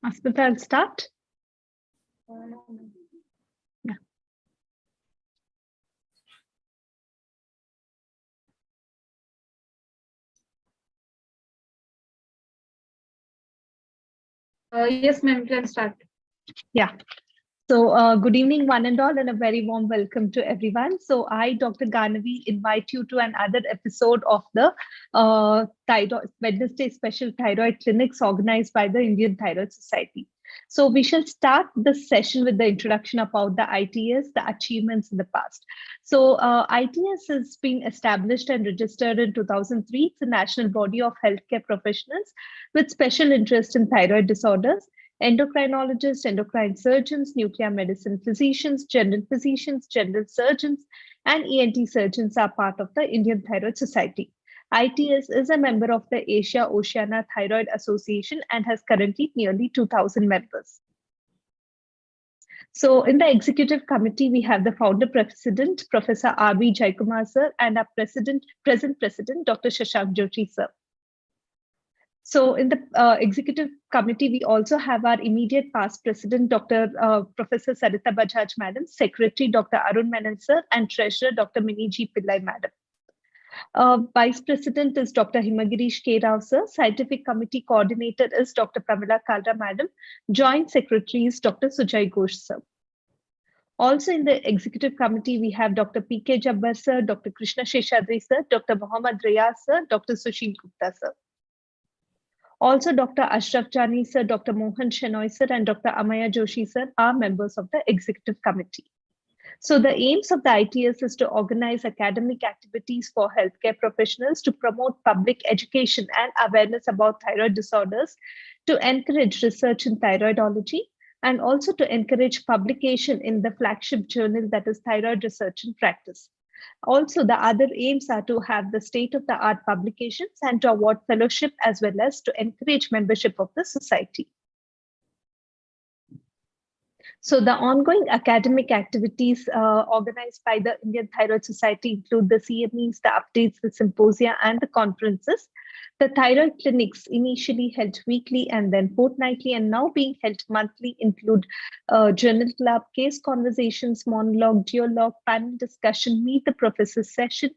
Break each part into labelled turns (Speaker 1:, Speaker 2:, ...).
Speaker 1: Asmita, I'll start. Yeah.
Speaker 2: Yes, ma'am, you can start.
Speaker 1: Yeah. So good evening, one and all, and a very warm welcome to everyone. So I, Dr. Ganavi, invite you to another episode of the Thyroid Wednesday Special Thyroid Clinics organized by the Indian Thyroid Society. So we shall start this session with the introduction about the ITS, the achievements in the past. So ITS has been established and registered in 2003. It's a national body of healthcare professionals with special interest in thyroid disorders. Endocrinologists, endocrine surgeons, nuclear medicine physicians, general surgeons, and ENT surgeons are part of the Indian Thyroid Society. ITS is a member of the Asia Oceania Thyroid Association and has currently nearly 2,000 members. So in the executive committee, we have the founder president, Professor R.V. Jaikumar sir, and our present president, Dr. Shashank Joshi sir. So in the executive committee, we also have our immediate past president, Professor Sarita Bajaj madam, secretary, Dr. Arun Menon sir, and treasurer, Dr. Miniji Pillai madam. Vice President is Dr. Himagirish K. Rao sir. Scientific Committee Coordinator is Dr. Pramila Kalra madam. Joint Secretary is Dr. Sujay Ghosh sir. Also in the Executive Committee, we have Dr. P.K. Jabbar sir, Dr. Krishna Sheshadri sir, Dr. Mohammad Riyaz sir, Dr. Sushil Gupta sir. Also, Dr. Ashraf Jani sir, Dr. Mohan Shenoy sir, and Dr. Amaya Joshi sir are members of the Executive Committee. So the aims of the ITS is to organize academic activities for healthcare professionals to promote public education and awareness about thyroid disorders, to encourage research in thyroidology, and also to encourage publication in the flagship journal that is Thyroid Research in Practice. Also, the other aims are to have the state-of-the-art publications and to award fellowship as well as to encourage membership of the society. So the ongoing academic activities organized by the Indian Thyroid Society include the CMEs, the updates, the symposia, and the conferences. The thyroid clinics, initially held weekly and then fortnightly and now being held monthly, include journal club, case conversations, monologue, dialogue, panel discussion, meet the professor session,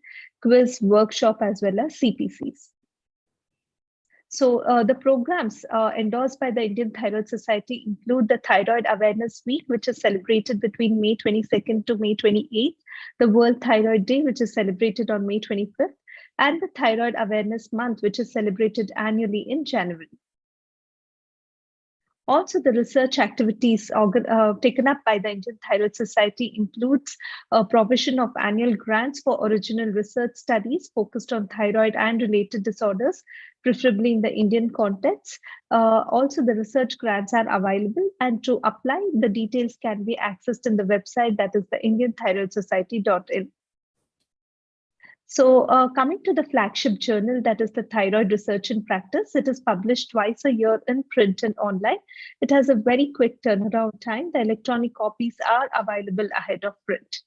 Speaker 1: quiz, workshop, as well as CPCs. So the programs endorsed by the Indian Thyroid Society include the Thyroid Awareness Week, which is celebrated between May 22nd to May 28th, the World Thyroid Day, which is celebrated on May 25th, and the Thyroid Awareness Month, which is celebrated annually in January. Also, the research activities taken up by the Indian Thyroid Society includes provision of annual grants for original research studies focused on thyroid and related disorders, preferably in the Indian context. Also, the research grants are available, and to apply, the details can be accessed in the website, that is the indianthyroidsociety.in. So coming to the flagship journal, that is the Thyroid Research in Practice, it is published twice a year in print and online. It has a very quick turnaround time. The electronic copies are available ahead of print.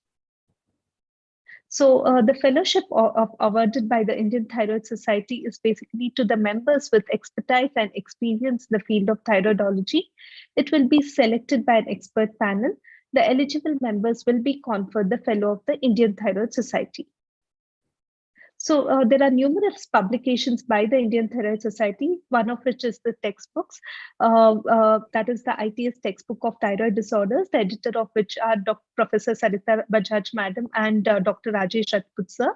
Speaker 1: So the fellowship awarded by the Indian Thyroid Society is basically to the members with expertise and experience in the field of thyroidology. It will be selected by an expert panel. The eligible members will be conferred the Fellow of the Indian Thyroid Society. So there are numerous publications by the Indian Thyroid Society, one of which is the textbooks. That is the ITS textbook of thyroid disorders, the editor of which are Professor Sarita Bajaj madam and Dr. Rajesh Ratput sir.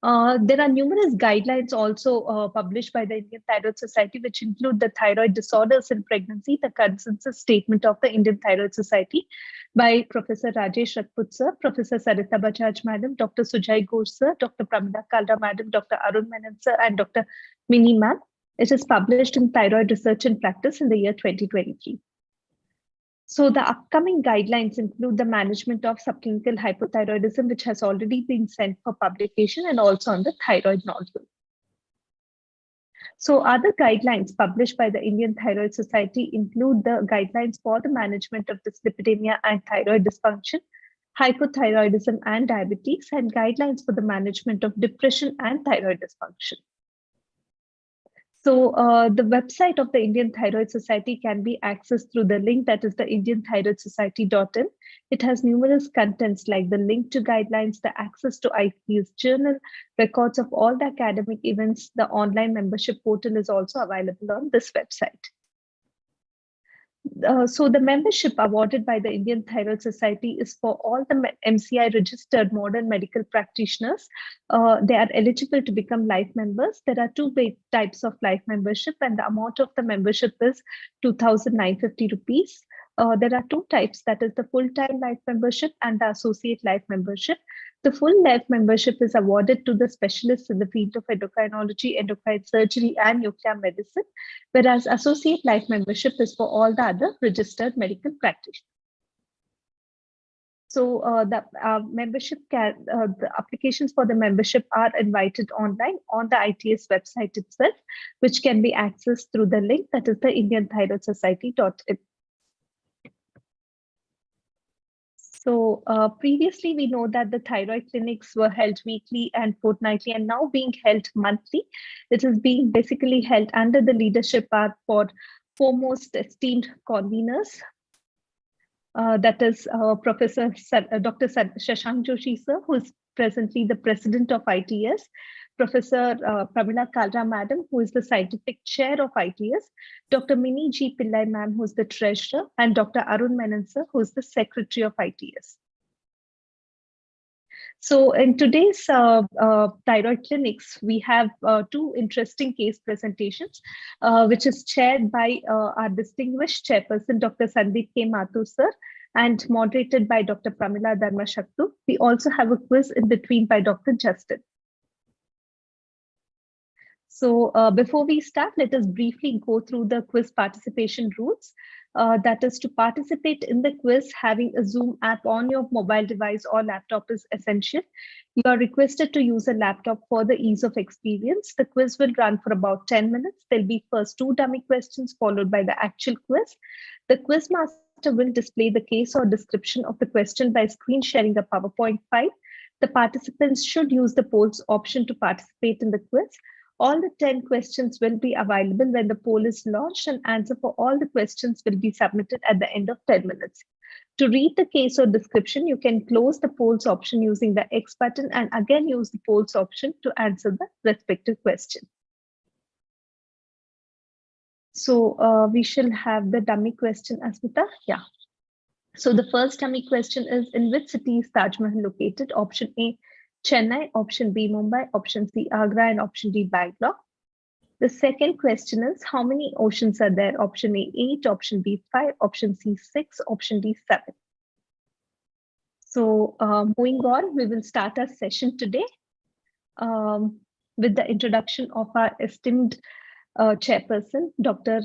Speaker 1: There are numerous guidelines also published by the Indian Thyroid Society, which include the thyroid disorders in pregnancy, the consensus statement of the Indian Thyroid Society by Professor Rajesh Ratput sir, Professor Sarita Bajaj madam, Dr. Sujay Ghosh sir, Dr. Pramila Kalra madam, Dr. Arun Menon sir, and Dr. Mini ma'am. It is published in Thyroid Research in Practice in the year 2023. So the upcoming guidelines include the management of subclinical hypothyroidism, which has already been sent for publication, and also on the thyroid nodule. So other guidelines published by the Indian Thyroid Society include the guidelines for the management of dyslipidemia and thyroid dysfunction, hypothyroidism and diabetes, and guidelines for the management of depression and thyroid dysfunction. So the website of the Indian Thyroid Society can be accessed through the link that is the indianthyroidsociety.in. It has numerous contents like the link to guidelines, the access to IT's journal, records of all the academic events. The online membership portal is also available on this website. So the membership awarded by the Indian Thyroid Society is for all the MCI registered modern medical practitioners. They are eligible to become life members. There are two big types of life membership, and the amount of the membership is 2,950 rupees. There are two types, that is the full-time life membership and the associate life membership. The full life membership is awarded to the specialists in the field of endocrinology, endocrine surgery, and nuclear medicine, whereas associate life membership is for all the other registered medical practitioners. So the applications for the membership are invited online on the ITS website itself, which can be accessed through the link that is the indianthyroidsociety.in. So previously, we know that the thyroid clinics were held weekly and fortnightly, and now being held monthly. It is being basically held under the leadership of for foremost esteemed conveners. That is Professor Dr. Shashank Joshi, sir, who is presently the president of ITS, Professor Pramila Kalra, madam, who is the scientific chair of ITS, Dr. Mini G. Pillai, ma'am, who is the treasurer, and Dr. Arun Menon, sir, who is the secretary of ITS. So in today's thyroid clinics, we have two interesting case presentations, which is chaired by our distinguished chairperson, Dr. Sandeep K. Mathur, sir, and moderated by Dr. Pramila Dharmashaktu. We also have a quiz in between by Dr. Justin. So before we start, let us briefly go through the quiz participation rules. That is, to participate in the quiz, having a Zoom app on your mobile device or laptop is essential. You are requested to use a laptop for the ease of experience. The quiz will run for about 10 minutes. There'll be first 2 dummy questions followed by the actual quiz. The quiz master will display the case or description of the question by screen sharing a PowerPoint file. The participants should use the polls option to participate in the quiz. All the 10 questions will be available when the poll is launched, and answer for all the questions will be submitted at the end of 10 minutes. To read the case or description, you can close the polls option using the X button and again use the polls option to answer the respective question. So we shall have the dummy question, Asmita. Yeah. So the first dummy question is, in which city is Taj Mahal located? Option A, Chennai, option B, Mumbai, option C, Agra, and option D, Bangalore. The second question is, how many oceans are there? Option A, 8, option B, 5, option C, 6, option D, 7. So moving on, we will start our session today with the introduction of our esteemed chairperson, Dr.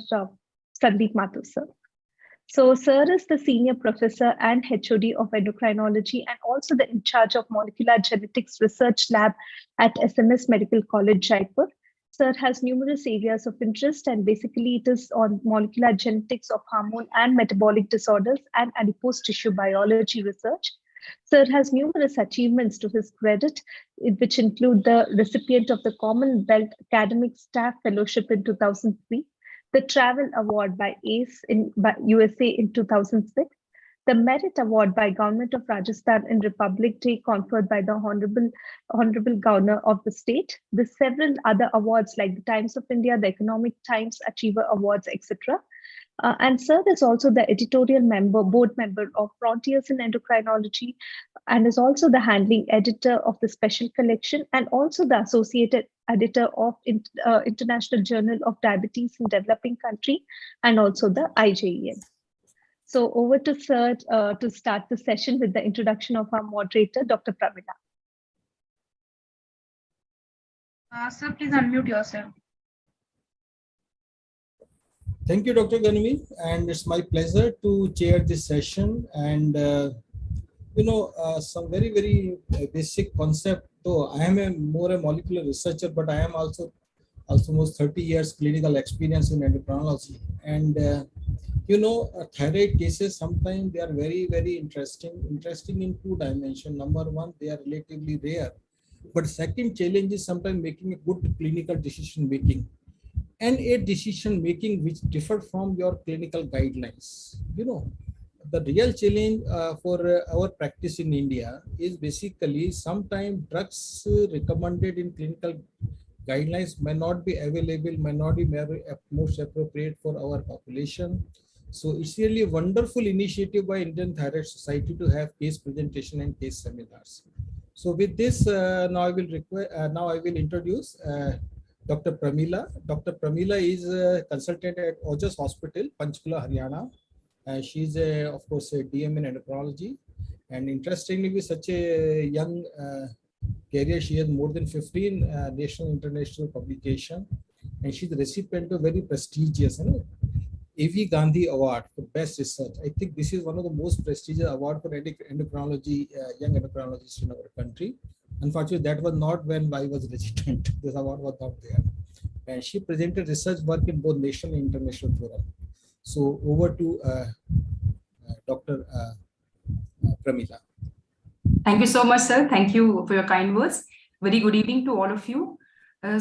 Speaker 1: Sandeep Mathur, sir. So sir is the senior professor and HOD of endocrinology and also the in charge of molecular genetics research lab at SMS Medical College, Jaipur. Sir has numerous areas of interest, and basically it is on molecular genetics of hormone and metabolic disorders and adipose tissue biology research. Sir has numerous achievements to his credit, which include the recipient of the Commonwealth Academic Staff Fellowship in 2003, the Travel Award by ACE in USA in 2006, the Merit Award by Government of Rajasthan in Republic Day conferred by the Honorable Governor of the state, the several other awards like the Times of India, the Economic Times Achiever Awards, etc. And sir is also the editorial board member of Frontiers in Endocrinology, and is also the handling editor of the special collection and also the associated editor of International Journal of Diabetes in Developing Country and also the IJEN. So over to sir to start the session with the introduction of our moderator, Dr. Pramila.
Speaker 2: Sir, please unmute yourself.
Speaker 3: Thank you, Dr. Ganvi, and it's my pleasure to chair this session. And some very basic concept. Though I am more a molecular researcher, but I am also almost 30 years clinical experience in endocrinology. And thyroid cases sometimes they are very interesting in 2 dimensions. Number one, they are relatively rare, but second challenge is sometimes making a good clinical decision making. and a decision making which differ from your clinical guidelines. The real challenge for our practice in India is basically sometimes drugs recommended in clinical guidelines may not be available, may not be most appropriate for our population. So it's really a wonderful initiative by Indian Thyroid Society to have case presentation and case seminars. So with this, now I will introduce Dr. Pramila. Dr. Pramila is a consultant at Ojas Hospital, Panchkula, Haryana. She is, of course, a DM in endocrinology. And interestingly, with such a young career, she has more than 15 national international publication, and she's the recipient of very prestigious A.V. Gandhi Award for Best Research. I think this is one of the most prestigious award for endocrinology, young endocrinologists in our country. Unfortunately, that was not when I was resident. This award was not there. And she presented research work in both national and international forum. So over to Dr. Pramila.
Speaker 4: Thank you so much, sir. Thank you for your kind words. Very good evening to all of you. At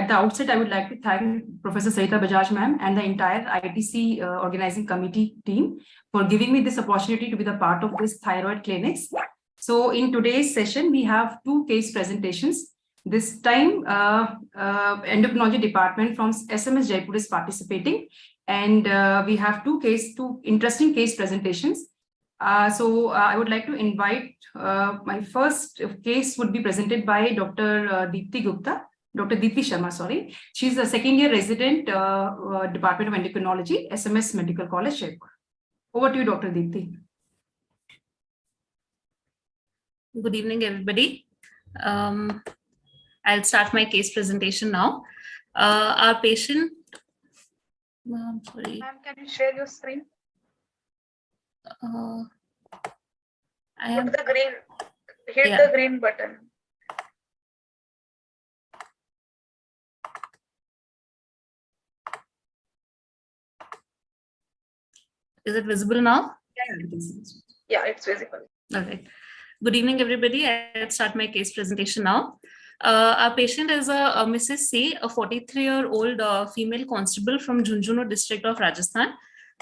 Speaker 4: the outset, I would like to thank Professor Sarita Bajaj ma'am and the entire ITC organizing committee team for giving me this opportunity to be the part of this thyroid clinics. So in today's session, we have two case presentations. This time, endocrinology department from SMS Jaipur is participating, and we have two interesting case presentations. I would like to invite my first case would be presented by Dr. Deepti Sharma, sorry. She's a second year resident, Department of Endocrinology, SMS Medical College, Jaipur. Over to you, Dr. Deepti.
Speaker 5: Good evening, everybody. I'll start my case presentation now. Our patient, sorry.
Speaker 2: Ma'am, can you share your screen?
Speaker 5: Hit
Speaker 2: the green button.
Speaker 5: Is it visible now?
Speaker 2: Yeah, it's visible.
Speaker 5: Okay. Good evening, everybody. I'll start my case presentation now. Our patient is a Mrs. C, a 43-year-old female constable from Jhunjhunu district of Rajasthan.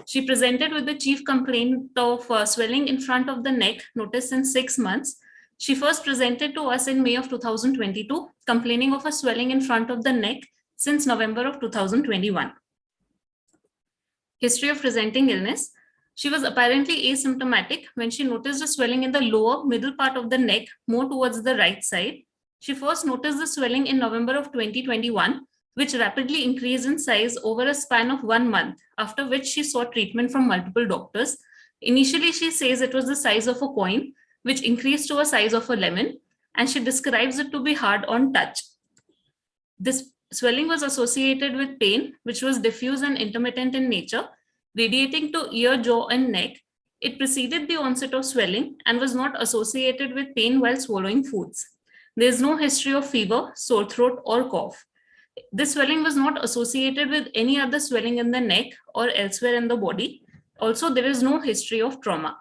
Speaker 5: She presented with the chief complaint of swelling in front of the neck, noticed in 6 months. She first presented to us in May of 2022, complaining of a swelling in front of the neck since November of 2021. History of presenting illness. She was apparently asymptomatic when she noticed a swelling in the lower middle part of the neck, more towards the right side. She first noticed the swelling in November of 2021, which rapidly increased in size over a span of 1 month, after which she sought treatment from multiple doctors. Initially, she says it was the size of a coin, which increased to a size of a lemon, and she describes it to be hard on touch. This swelling was associated with pain, which was diffuse and intermittent in nature, radiating to ear, jaw, and neck. It preceded the onset of swelling and was not associated with pain while swallowing foods. There is no history of fever, sore throat, or cough. This swelling was not associated with any other swelling in the neck or elsewhere in the body. Also, there is no history of trauma.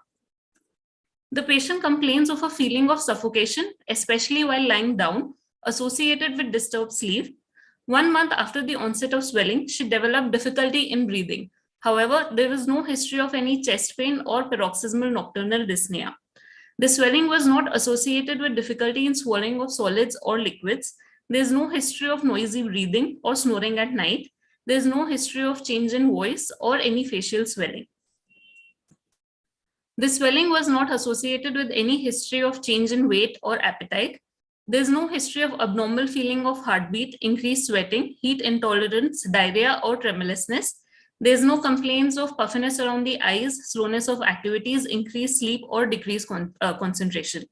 Speaker 5: The patient complains of a feeling of suffocation, especially while lying down, associated with disturbed sleep. 1 month after the onset of swelling, she developed difficulty in breathing. However, there is no history of any chest pain or paroxysmal nocturnal dyspnea. The swelling was not associated with difficulty in swallowing of solids or liquids. There is no history of noisy breathing or snoring at night. There is no history of change in voice or any facial swelling. The swelling was not associated with any history of change in weight or appetite. There is no history of abnormal feeling of heartbeat, increased sweating, heat intolerance, diarrhea, or tremulousness. There is no complaints of puffiness around the eyes, slowness of activities, increased sleep, or decreased concentration.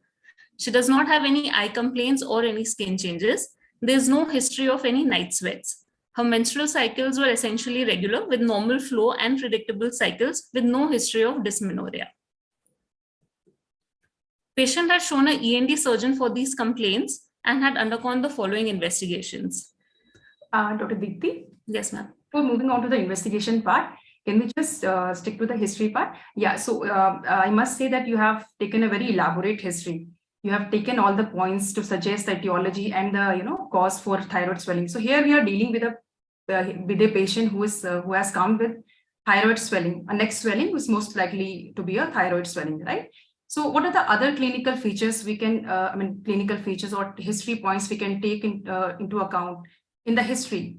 Speaker 5: She does not have any eye complaints or any skin changes. There is no history of any night sweats. Her menstrual cycles were essentially regular with normal flow and predictable cycles with no history of dysmenorrhea. Patient had shown an ENT surgeon for these complaints and had undergone the following investigations.
Speaker 4: Dr. Deepti?
Speaker 5: Yes, ma'am.
Speaker 4: Before moving on to the investigation part, can we just stick to the history part? Yeah, so I must say that you have taken a very elaborate history. You have taken all the points to suggest the etiology and the cause for thyroid swelling. So here we are dealing with a with a patient who has come with thyroid swelling, a neck swelling is most likely to be a thyroid swelling, right? So what are the other clinical features we can, clinical features or history points we can take into account in the history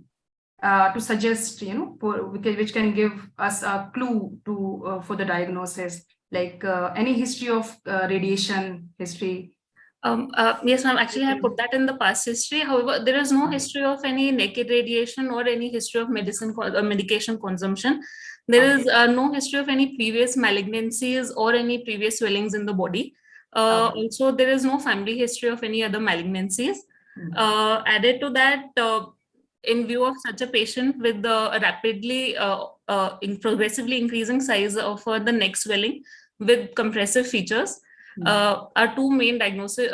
Speaker 4: to suggest, which can give us a clue to for the diagnosis, like any history of radiation history?
Speaker 5: Yes, ma'am. Actually, I put that in the past history. However, there is no history of any naked radiation or any history of medication consumption. There is no history of any previous malignancies or any previous swellings in the body. Also, there is no family history of any other malignancies. Added to that, in view of such a patient with the rapidly progressively increasing size of the neck swelling with compressive features, our two main diagnoses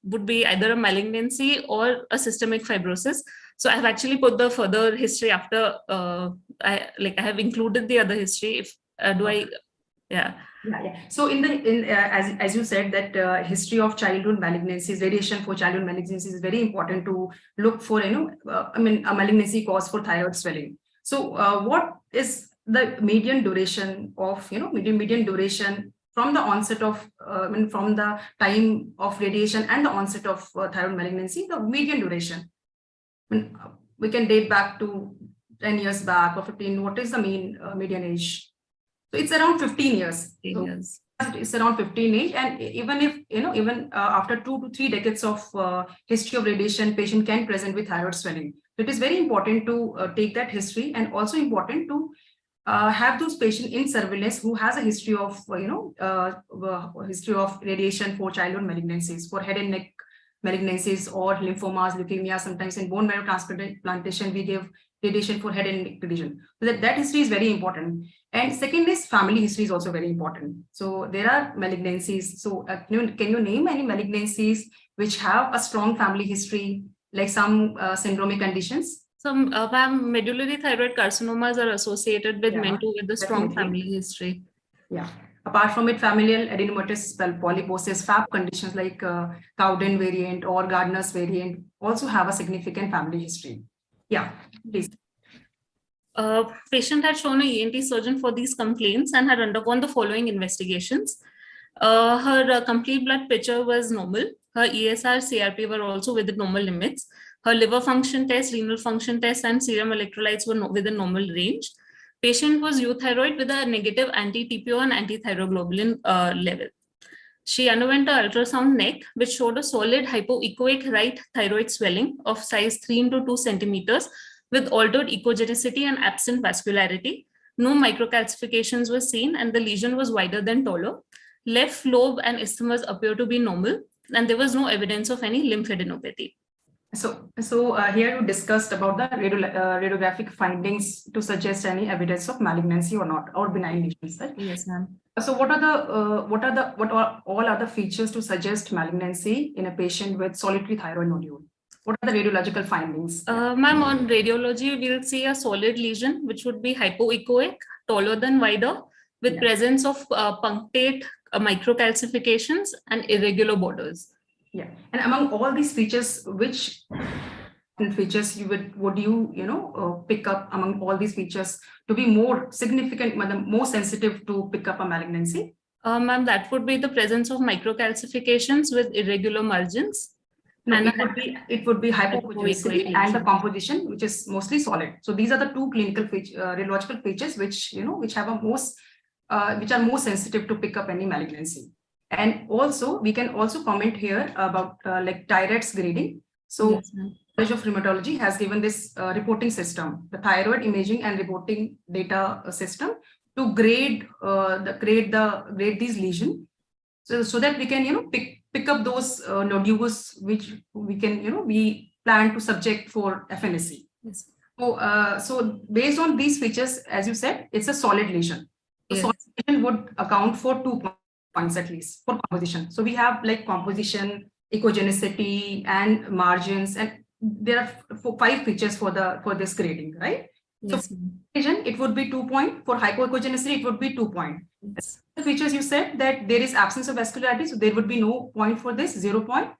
Speaker 5: would be either a malignancy or a systemic fibrosis. So I have actually put the further history after I have included the other history. If
Speaker 4: Yeah. So as you said that history of childhood malignancies, radiation for childhood malignancies is very important to look for, a malignancy cause for thyroid swelling. So what is the median duration of, median duration from the onset of, from the time of radiation and the onset of thyroid malignancy, the median duration? We can date back to 10 years back or 15. What is the median age? So it's around 15 years. It's around 15 age, and even if even after 2 to 3 decades of history of radiation, patient can present with thyroid swelling. So it is very important to take that history, and also important to have those patients in surveillance who has a history of history of radiation for childhood malignancies, for head and neck malignancies or lymphomas, leukemia. Sometimes in bone marrow transplantation, we give radiation for head and neck lesion. So that history is very important. And second is family history is also very important. So there are malignancies. So can you name any malignancies which have a strong family history, like some syndromic conditions?
Speaker 5: Some medullary thyroid carcinomas are associated with men too, with a strong family history.
Speaker 4: Yeah. Apart from it, familial adenomatous polyposis, FAP conditions like Cowden variant or Gardner's variant also have a significant family history. Yeah, please.
Speaker 5: Patient had shown an ENT surgeon for these complaints and had undergone the following investigations. Her complete blood picture was normal. Her ESR, CRP were also within normal limits. Her liver function test, renal function test, and serum electrolytes were within normal range. Patient was euthyroid with a negative anti-TPO and anti-thyroglobulin level. She underwent an ultrasound neck, which showed a solid hypoechoic right thyroid swelling of size 3 × 2 centimeters with altered echogenicity and absent vascularity. No microcalcifications were seen, and the lesion was wider than taller. Left lobe and isthmus appear to be normal, and there was no evidence of any lymphadenopathy.
Speaker 4: So here you discussed about the radiographic findings to suggest any evidence of malignancy or not, or benign lesions, right?
Speaker 5: Yes, ma'am.
Speaker 4: So what are all other features to suggest malignancy in a patient with solitary thyroid nodule? What are the radiological findings?
Speaker 5: Ma'am, on radiology, we'll see a solid lesion, which would be hypoechoic, taller than wider, with presence of punctate microcalcifications and irregular borders.
Speaker 4: Yeah, and among all these features, which features would you pick up among all these features to be more significant, more sensitive to pick up a malignancy?
Speaker 5: Ma'am, that would be the presence of microcalcifications with irregular margins.
Speaker 4: No, and it would be hypoechoicity and the composition, which is mostly solid. So these are the two clinical radiological features which have a which are more sensitive to pick up any malignancy. And also we can also comment here about like TIRETS grading. So College of Rheumatology has given this reporting system, the thyroid imaging and reporting data system, to grade these lesions, so that we can pick up those nodules which we can we plan to subject for FNSC.
Speaker 5: Yes.
Speaker 4: So based on these features, as you said, it's a solid lesion. So solid lesion would account for 2 points at least for composition. So we have like composition, echogenicity, and margins, and there are 5 features for this grading, right?
Speaker 5: Yes.
Speaker 4: So for it would be 2 point. For hypoechogenicity, it would be 2 point.
Speaker 5: Yes.
Speaker 4: The features you said that there is absence of vascularity, so there would be no point for this, 0 point.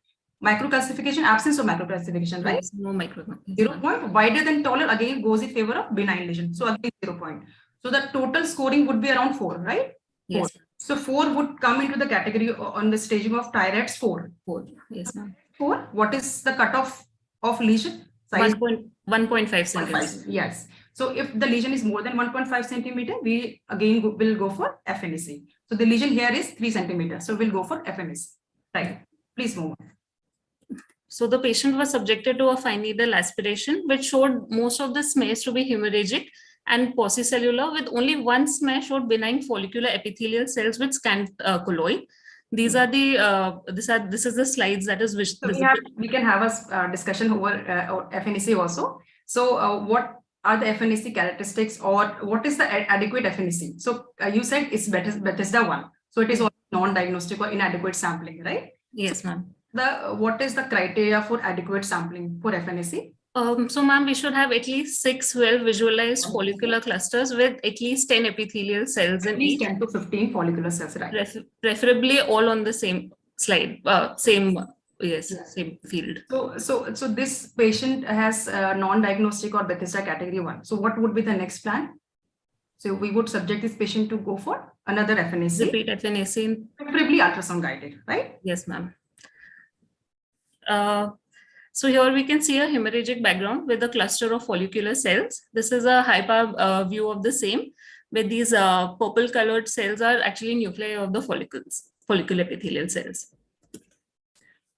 Speaker 4: Micro classification, absence of micro classification, right?
Speaker 5: Yes, no micro.
Speaker 4: 0 point, wider than taller, again it goes in favor of benign lesion. So again 0 point. So the total scoring would be around 4, right? 4.
Speaker 5: Yes.
Speaker 4: So 4 would come into the category on the staging of Thyroid's 4.
Speaker 5: 4. Yes, ma'am.
Speaker 4: 4. What is the cutoff of lesion size?
Speaker 5: 1.5 centimeters.
Speaker 4: Yes. So if the lesion is more than 1.5 centimeter, we again will go for FNAC. So the lesion here is 3 centimeters. So we'll go for FNAC. Right. Please move on.
Speaker 5: So the patient was subjected to a fine needle aspiration, which showed most of the smears to be hemorrhagic and paucicellular, with only one smear showed benign follicular epithelial cells with scant colloid. These are the this is the slides that is
Speaker 4: so we can have a discussion over FNAC also. So what are the FNAC characteristics, or what is the adequate FNAC? So you said it's Bethesda 1. So it is non-diagnostic or inadequate sampling, right?
Speaker 5: Yes, ma'am.
Speaker 4: What is the criteria for adequate sampling for FNAC?
Speaker 5: So ma'am, we should have at least 6 well-visualized follicular clusters with at least 10 epithelial cells in each.
Speaker 4: 10 to 15 follicular cells, right?
Speaker 5: Preferably all on the same slide, same field.
Speaker 4: So this patient has non-diagnostic or Bethesda category 1. So what would be the next plan? So we would subject this patient to go for another FNAC.
Speaker 5: Repeat FNAC.
Speaker 4: Preferably ultrasound guided, right?
Speaker 5: Yes, ma'am. So here we can see a hemorrhagic background with a cluster of follicular cells. This is a high power view of the same, where these purple colored cells are actually nuclei of the follicular epithelial cells.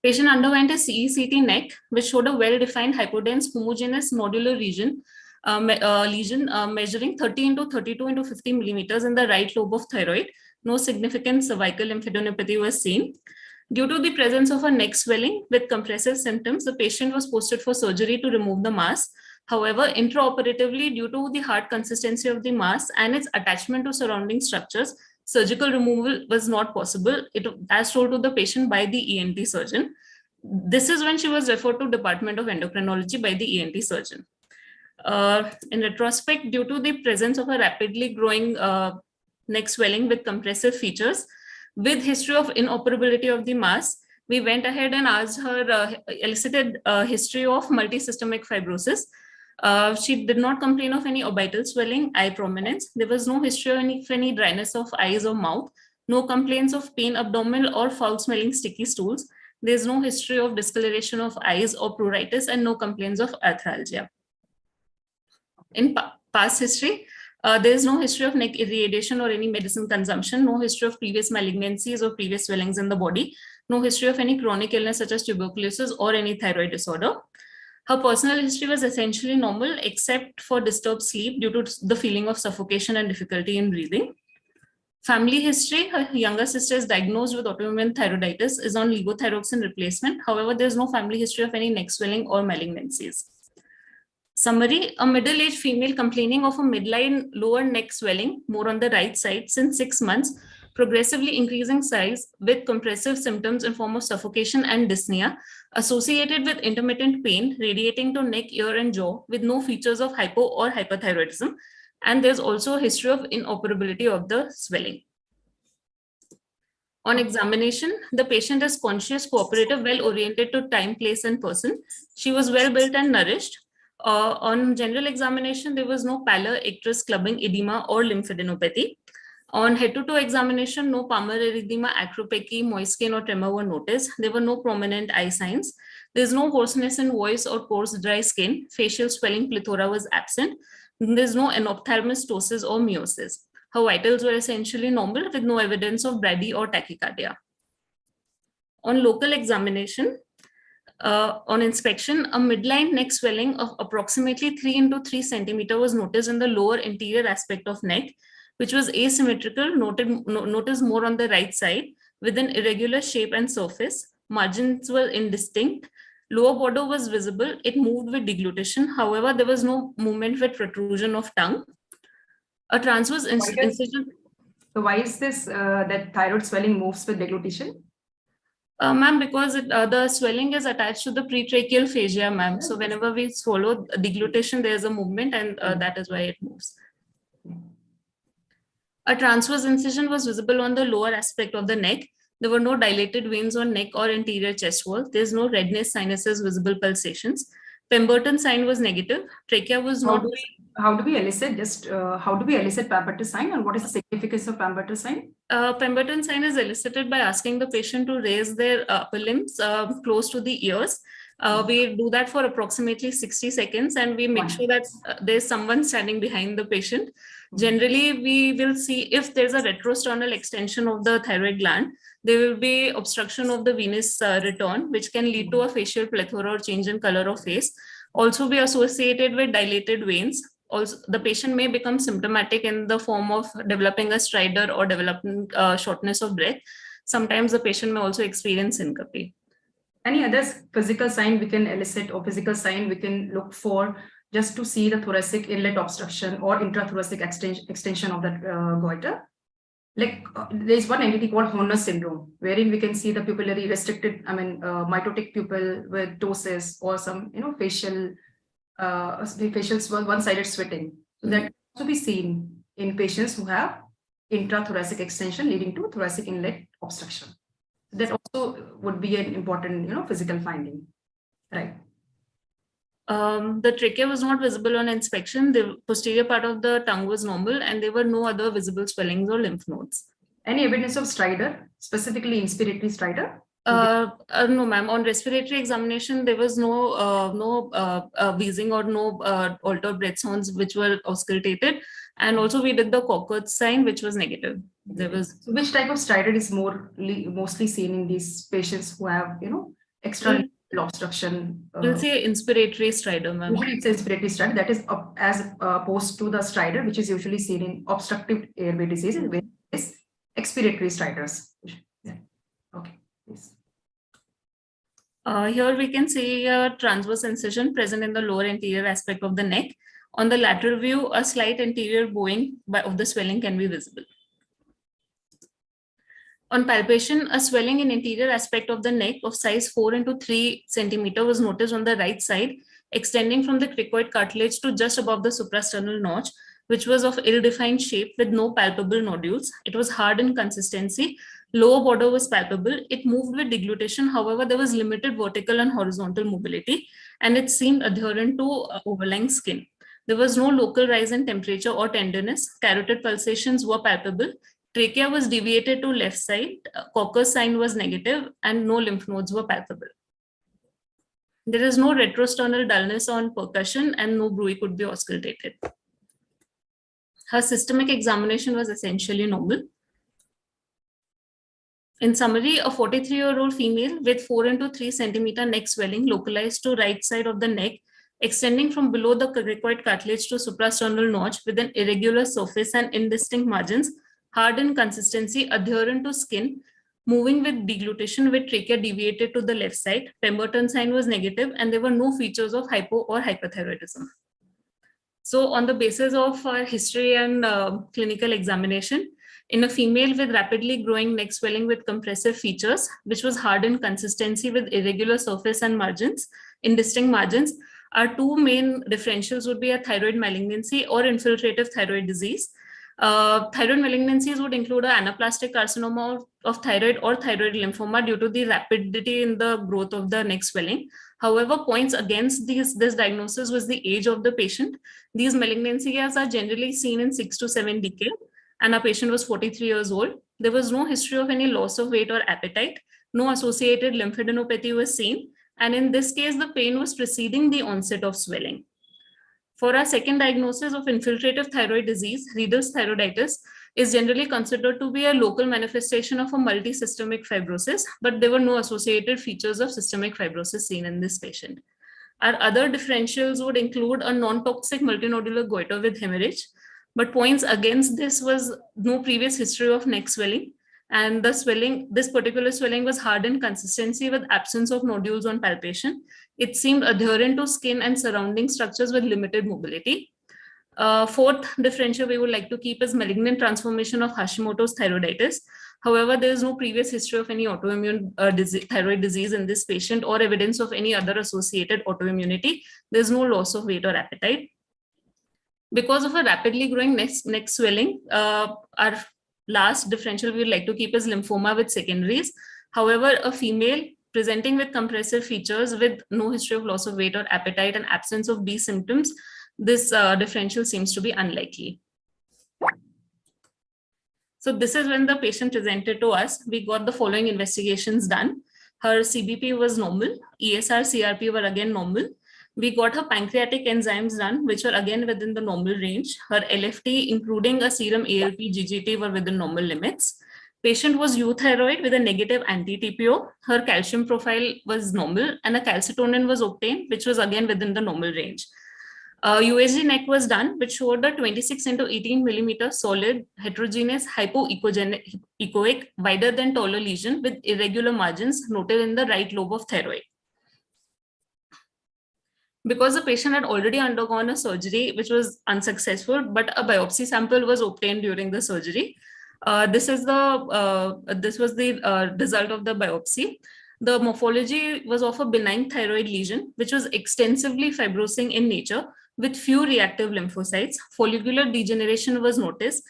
Speaker 5: Patient underwent a CECT neck, which showed a well-defined hypodense homogeneous nodular region, lesion measuring 30 into 32 into 50 millimeters in the right lobe of thyroid. No significant cervical lymphadenopathy was seen. Due to the presence of a neck swelling with compressive symptoms, the patient was posted for surgery to remove the mass. However, intraoperatively, due to the hard consistency of the mass and its attachment to surrounding structures, surgical removal was not possible, as told to the patient by the ENT surgeon. This is when she was referred to Department of Endocrinology by the ENT surgeon. In retrospect, due to the presence of a rapidly growing neck swelling with compressive features, with history of inoperability of the mass, we went ahead and asked her, elicited history of multisystemic fibrosis. She did not complain of any orbital swelling, eye prominence. There was no history of any dryness of eyes or mouth, no complaints of pain, abdominal or foul-smelling sticky stools. There is no history of discoloration of eyes or pruritus, and no complaints of arthralgia. In past history, there is no history of neck irradiation or any medicine consumption, no history of previous malignancies or previous swellings in the body, no history of any chronic illness such as tuberculosis or any thyroid disorder. Her personal history was essentially normal except for disturbed sleep due to the feeling of suffocation and difficulty in breathing. Family history: her younger sister is diagnosed with autoimmune thyroiditis, is on levothyroxine replacement. However, there is no family history of any neck swelling or malignancies. Summary: a middle-aged female complaining of a midline lower neck swelling, more on the right side, since 6 months, progressively increasing size with compressive symptoms in form of suffocation and dyspnea, associated with intermittent pain radiating to neck, ear, and jaw, with no features of hypo or hyperthyroidism. And there's also a history of inoperability of the swelling. On examination, the patient is conscious, cooperative, well-oriented to time, place, and person. She was well-built and nourished. On general examination, there was no pallor, icterus, clubbing, edema, or lymphadenopathy. On head-to-toe examination, no palmar erythema, acropechy, moist skin, or tremor were noticed. There were no prominent eye signs. There is no hoarseness in voice or coarse, dry skin. Facial swelling, plethora was absent. There is no anophthalmos, ptosis, or meiosis. Her vitals were essentially normal with no evidence of brady or tachycardia. On local examination, on inspection, a midline neck swelling of approximately 3 into 3 centimeter was noticed in the lower interior aspect of neck, which was asymmetrical, noticed more on the right side, with an irregular shape and surface. Margins were indistinct. Lower border was visible. It moved with deglutition. However, there was no movement with protrusion of tongue. A transverse incision.
Speaker 4: So why is this that thyroid swelling moves with deglutition?
Speaker 5: Ma'am, because the swelling is attached to the pretracheal fascia, ma'am. So whenever we swallow deglutition, there's a movement, and that is why it moves. A transverse incision was visible on the lower aspect of the neck, There were no dilated veins on neck or anterior chest wall. There's no redness, sinuses, visible pulsations. Pemberton sign was negative. Trachea was not.
Speaker 4: How do we elicit Pemberton sign, and what is the significance of Pemberton sign?
Speaker 5: Pemberton sign is elicited by asking the patient to raise their upper limbs close to the ears. We do that for approximately 60 seconds, and we make sure that there's someone standing behind the patient. Generally, we will see if there's a retrosternal extension of the thyroid gland, there will be obstruction of the venous return, which can lead to a facial plethora or change in color of face. Also be associated with dilated veins. Also, the patient may become symptomatic in the form of developing a stridor or developing shortness of breath. Sometimes the patient may also experience syncope.
Speaker 4: Any other physical sign we can elicit or physical sign we can look for just to see the thoracic inlet obstruction or intrathoracic extension of that goiter? Like there's one entity called Horner syndrome, wherein we can see the pupillary restricted, mitotic pupil with ptosis or some, facial one-sided sweating. So that can also be seen in patients who have intrathoracic extension leading to thoracic inlet obstruction. That also would be an important, physical finding, right?
Speaker 5: The trachea was not visible on inspection. The posterior part of the tongue was normal, and there were no other visible swellings or lymph nodes.
Speaker 4: Any evidence of stridor, specifically inspiratory stridor?
Speaker 5: No, ma'am. On respiratory examination, there was no wheezing or no altered breath sounds which were auscultated. And also we did the Cockroach sign, which was negative. There was.
Speaker 4: So which type of stridor is mostly seen in these patients who have, extra obstruction?
Speaker 5: We'll say inspiratory stridor, ma'am.
Speaker 4: Usually it's inspiratory stridor, that is as opposed to the stridor, which is usually seen in obstructive airway diseases, which is expiratory stridors. Yeah. Okay, please.
Speaker 5: Here we can see a transverse incision present in the lower anterior aspect of the neck. On the lateral view, a slight anterior bowing of the swelling can be visible. On palpation, a swelling in anterior aspect of the neck of size 4 into 3 centimeter was noticed on the right side, extending from the cricoid cartilage to just above the suprasternal notch, which was of ill-defined shape with no palpable nodules. It was hard in consistency. Lower border was palpable. It moved with deglutition. However, there was limited vertical and horizontal mobility, and it seemed adherent to overlying skin. There was no local rise in temperature or tenderness. Carotid pulsations were palpable. Trachea was deviated to left side. Cocker sign was negative, and no lymph nodes were palpable. There is no retrosternal dullness on percussion, and no bruit could be auscultated. Her systemic examination was essentially normal. In summary, a 43-year-old female with 4 into 3 centimeter neck swelling localized to right side of the neck, extending from below the cricoid cartilage to suprasternal notch with an irregular surface and indistinct margins, hard in consistency, adherent to skin, moving with deglutition with trachea deviated to the left side. Pemberton sign was negative, and there were no features of hypo or hyperthyroidism. So on the basis of our history and clinical examination, in a female with rapidly growing neck swelling with compressive features, which was hard in consistency with irregular surface and margins, indistinct margins, our two main differentials would be a thyroid malignancy or infiltrative thyroid disease. Thyroid malignancies would include an anaplastic carcinoma of thyroid or thyroid lymphoma due to the rapidity in the growth of the neck swelling. However, points against this diagnosis was the age of the patient. These malignancies are generally seen in 6 to 7 decades, and our patient was 43 years old. There was no history of any loss of weight or appetite. No associated lymphadenopathy was seen. And in this case, the pain was preceding the onset of swelling. For our second diagnosis of infiltrative thyroid disease, Riedl's thyroiditis is generally considered to be a local manifestation of a multisystemic fibrosis, but there were no associated features of systemic fibrosis seen in this patient. Our other differentials would include a non-toxic multinodular goiter with hemorrhage, but points against this was no previous history of neck swelling. And the swelling, this particular swelling was hard in consistency with absence of nodules on palpation. It seemed adherent to skin and surrounding structures with limited mobility. Fourth differential we would like to keep is malignant transformation of Hashimoto's thyroiditis. However, there is no previous history of any autoimmune thyroid disease in this patient or evidence of any other associated autoimmunity. There is no loss of weight or appetite. Because of a rapidly growing neck swelling, our last differential we would like to keep is lymphoma with secondaries. However, a female presenting with compressive features with no history of loss of weight or appetite and absence of these symptoms, this differential seems to be unlikely. So this is when the patient presented to us. We got the following investigations done. Her CBP was normal, ESR, CRP were again normal. We got her pancreatic enzymes done, which were again within the normal range. Her LFT, including a serum ALP, GGT, were within normal limits. Patient was euthyroid with a negative anti-TPO. Her calcium profile was normal and a calcitonin was obtained, which was again within the normal range. USG neck was done, which showed a 26 into 18 millimeter solid heterogeneous hypoechoic wider than taller lesion with irregular margins noted in the right lobe of thyroid. Because the patient had already undergone a surgery which was unsuccessful, but a biopsy sample was obtained during the surgery. This was the result of the biopsy. The morphology was of a benign thyroid lesion, which was extensively fibrosing in nature with few reactive lymphocytes. Follicular degeneration was noticed.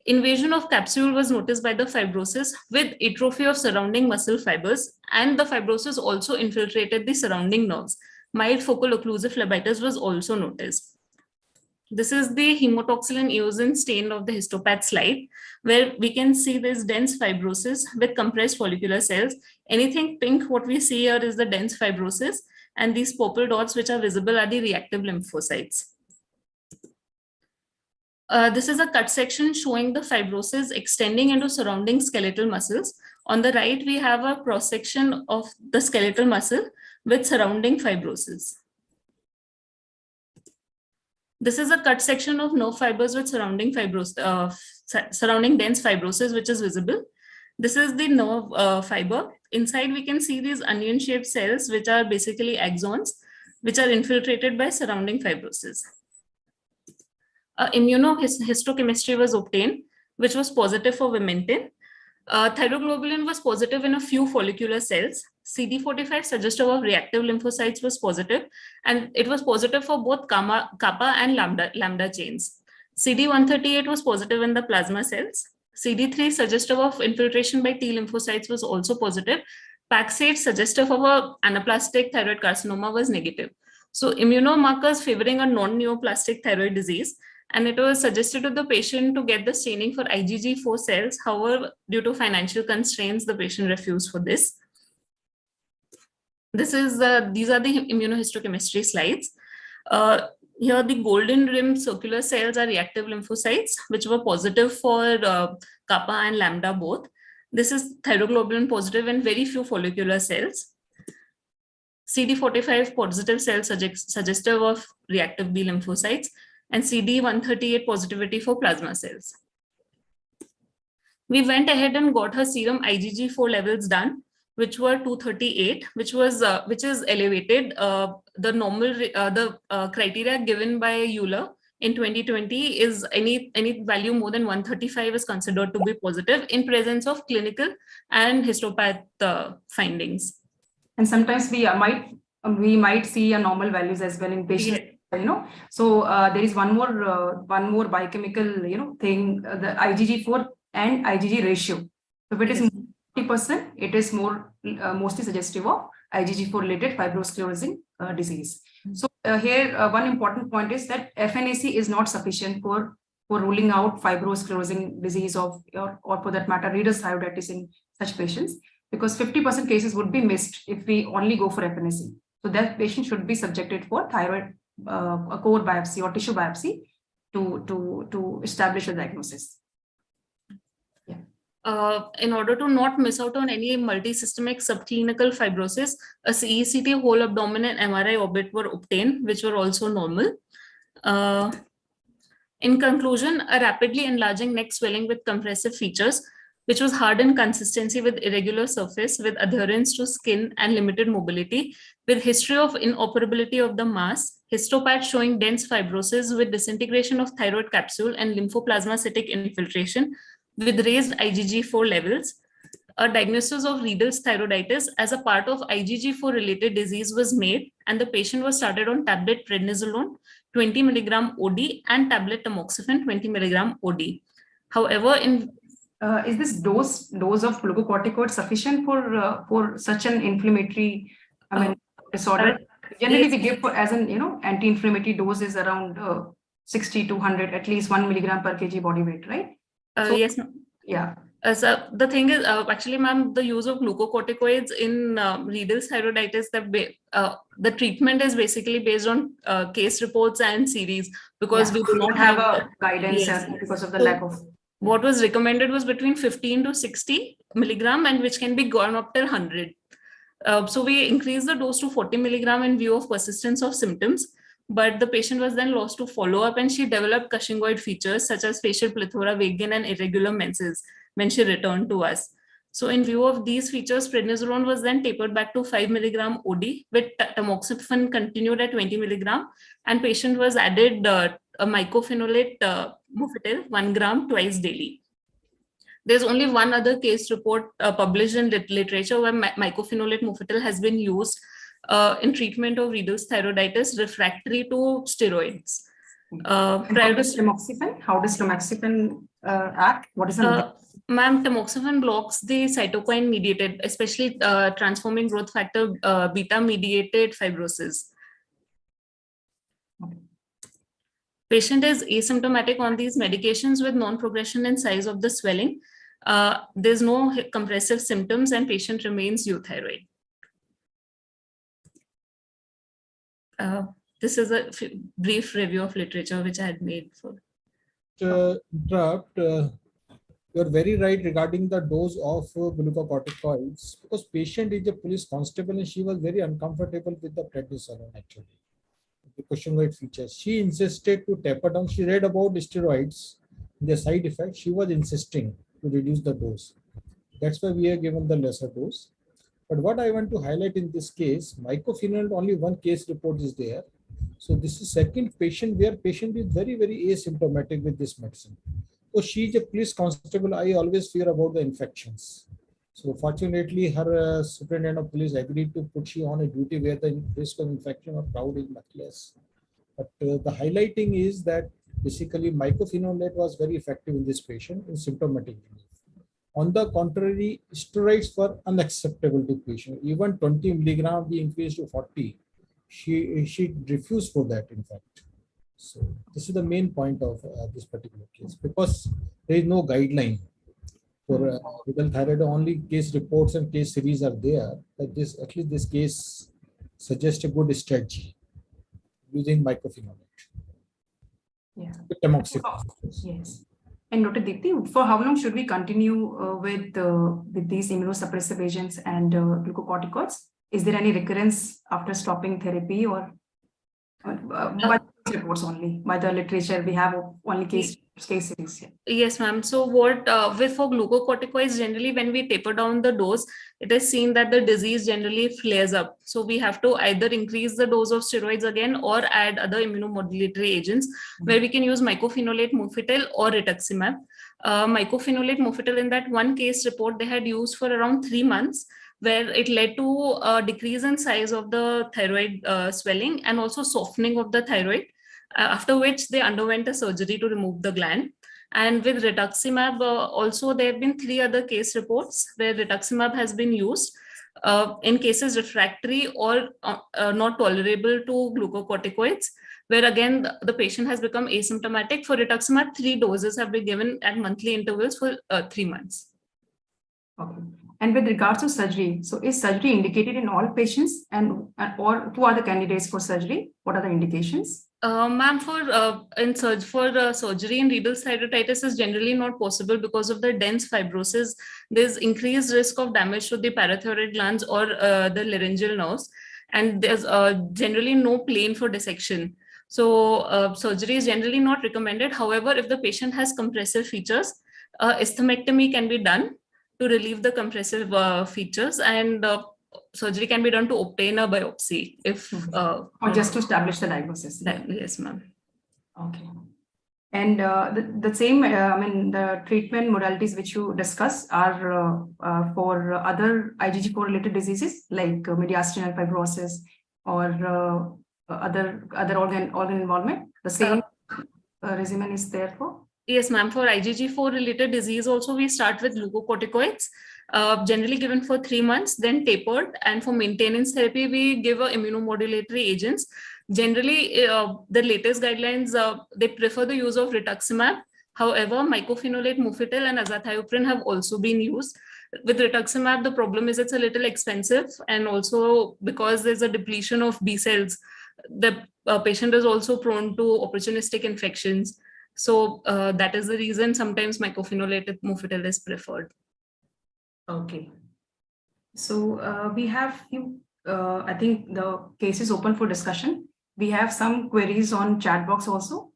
Speaker 5: Invasion of capsule was noticed by the fibrosis with atrophy of surrounding muscle fibers, and the fibrosis also infiltrated the surrounding nerves. Mild focal occlusive phlebitis was also noticed. This is the hemotoxylin eosin stain of the histopath slide, where we can see this dense fibrosis with compressed follicular cells. Anything pink, what we see here is the dense fibrosis, and these purple dots which are visible are the reactive lymphocytes. This is a cut section showing the fibrosis extending into surrounding skeletal muscles. On the right, we have a cross section of the skeletal muscle with surrounding fibrosis. This is a cut section of nerve fibers with surrounding dense fibrosis, which is visible. This is the nerve fiber. Inside, we can see these onion-shaped cells, which are basically axons, which are infiltrated by surrounding fibrosis. Immunohistochemistry was obtained, which was positive for vimentin. Thyroglobulin was positive in a few follicular cells. CD45 suggestive of reactive lymphocytes was positive, and it was positive for both kappa and lambda chains. CD138 was positive in the plasma cells. CD3 suggestive of infiltration by T lymphocytes was also positive. PAX8 suggestive of an anaplastic thyroid carcinoma was negative. So immunomarkers favoring a non-neoplastic thyroid disease, and it was suggested to the patient to get the staining for IgG4 cells. However, due to financial constraints, the patient refused for this. These are the immunohistochemistry slides. Here, the golden rim circular cells are reactive lymphocytes, which were positive for kappa and lambda both. This is thyroglobulin positive in very few follicular cells. CD45 positive cells suggestive of reactive B lymphocytes, and CD138 positivity for plasma cells. We went ahead and got her serum IgG4 levels done, which were 238, which is elevated. The criteria given by Euler in 2020 is any value more than 135 is considered to be positive in presence of clinical and histopath findings.
Speaker 4: And sometimes we might see a normal values as well in patients. Yeah. So there is one more biochemical thing, the IgG4 and IgG ratio. So if it is 40%, it is mostly suggestive of IgG4 related fibrosclerosing disease. So here one important point is that FNAC is not sufficient for ruling out fibrosclerosing disease or for that matter readers thyroiditis in such patients, because 50% cases would be missed if we only go for FNAC. So that patient should be subjected for thyroid a core biopsy or tissue biopsy to establish a diagnosis. Yeah.
Speaker 5: In order to not miss out on any multisystemic subclinical fibrosis, a CECT whole abdomen and MRI orbit were obtained, which were also normal. In conclusion, a rapidly enlarging neck swelling with compressive features, which was hard in consistency with irregular surface, with adherence to skin and limited mobility, with history of inoperability of the mass, histopath showing dense fibrosis with disintegration of thyroid capsule and lymphoplasmacytic infiltration, with raised IgG4 levels. A diagnosis of Riedel's thyroiditis as a part of IgG4 related disease was made, and the patient was started on tablet prednisolone 20 mg OD and tablet tamoxifen 20 mg OD. However, in
Speaker 4: is this dose of glucocorticoid sufficient for such an inflammatory, disorder? Generally, we give as an anti-inflammatory dose is around 60 to 100, at least 1 milligram per kg body weight, right?
Speaker 5: Yes.
Speaker 4: Yeah.
Speaker 5: So the thing is, actually, ma'am, the use of glucocorticoids in renal thyroiditis, the treatment is basically based on case reports and series, because we do not
Speaker 4: have a guidance because of the lack of.
Speaker 5: What was recommended was between 15 to 60 milligram, and which can be gone up till 100. So we increased the dose to 40 milligram in view of persistence of symptoms. But the patient was then lost to follow-up, and she developed Cushingoid features such as facial plethora, weight gain, and irregular menses when she returned to us. So in view of these features, prednisolone was then tapered back to 5 milligram OD, with tamoxifen continued at 20 milligram, and patient was added a mycophenolate mofetil 1 gram twice daily. There's only one other case report published in literature where mycophenolate mofetil has been used in treatment of reduced thyroiditis refractory to steroids.
Speaker 4: Prior to tamoxifen, how does tamoxifen act? What is the
Speaker 5: ma'am, tamoxifen blocks the cytokine mediated, especially transforming growth factor beta mediated fibrosis.
Speaker 4: Okay.
Speaker 5: Patient is asymptomatic on these medications with non-progression in size of the swelling. There's no compressive symptoms, and patient remains euthyroid. This is a brief review of literature which I had made for.
Speaker 3: You're very right regarding the dose of glucocorticoids, because patient is a police constable and she was very uncomfortable with the prednisolone actually. The Cushingoid features. She insisted to taper down. She read about steroids, the side effects. She was insisting to reduce the dose. That's why we are given the lesser dose. But what I want to highlight in this case, mycophenolate, only one case report is there. So this is second patient where patient is very, very asymptomatic with this medicine. So she is a police constable. I always fear about the infections. So fortunately, her superintendent of police agreed to put she on a duty where the risk of infection or crowd is much less. But the highlighting is that basically mycophenolate was very effective in this patient in symptomatic relief. On the contrary, steroids were unacceptable to patient. Even 20 milligram we increased to 40. She refused for that, in fact. So this is the main point of this particular case, because there is no guideline for renal thyroid. Only case reports and case series are there. But this, at least this case suggests a good strategy using mycophenolate.
Speaker 4: Yeah.
Speaker 3: Tamoxifen.
Speaker 4: Yes. And Dr. Deepti, for how long should we continue with these immunosuppressive agents and glucocorticoids? Is there any recurrence after stopping therapy, or by the reports only? By the literature, we have only case series here.
Speaker 5: Yes, ma'am. So what for glucocorticoids, generally when we taper down the dose, it is seen that the disease generally flares up. So we have to either increase the dose of steroids again or add other immunomodulatory agents, where we can use mycophenolate mofetil or rituximab. Mycophenolate mofetil, in that one case report, they had used for around 3 months, where it led to a decrease in size of the thyroid swelling and also softening of the thyroid, after which they underwent a surgery to remove the gland. And with rituximab, also there have been 3 other case reports where rituximab has been used in cases refractory or not tolerable to glucocorticoids, where again the patient has become asymptomatic. For rituximab, 3 doses have been given at monthly intervals for 3 months.
Speaker 4: Okay. And with regards to surgery, so is surgery indicated in all patients, or who are the candidates for surgery? What are the indications?
Speaker 5: Ma'am, for surgery in renal thyroiditis is generally not possible because of the dense fibrosis. There's increased risk of damage to the parathyroid glands or the laryngeal nerves, and there's generally no plane for dissection. So surgery is generally not recommended. However, if the patient has compressive features, isthemectomy can be done to relieve the compressive features, and surgery can be done to obtain a biopsy if
Speaker 4: or just to establish the diagnosis.
Speaker 5: Yes, ma'am.
Speaker 4: Okay. And the same, the treatment modalities which you discuss are for other IgG correlated diseases like mediastinal fibrosis or other organ involvement. The same regimen is there for?
Speaker 5: Yes, ma'am. For IgG4 related disease, also we start with glucocorticoids, generally given for 3 months, then tapered. And for maintenance therapy, we give immunomodulatory agents. Generally, the latest guidelines, they prefer the use of rituximab. However, mycophenolate mofetil and azathioprine have also been used. With rituximab, the problem is it's a little expensive, and also because there's a depletion of B cells, the patient is also prone to opportunistic infections. So that is the reason sometimes mycophenolate mofetil is preferred.
Speaker 4: Okay. So we have few, I think the case is open for discussion. We have some queries on chat box also.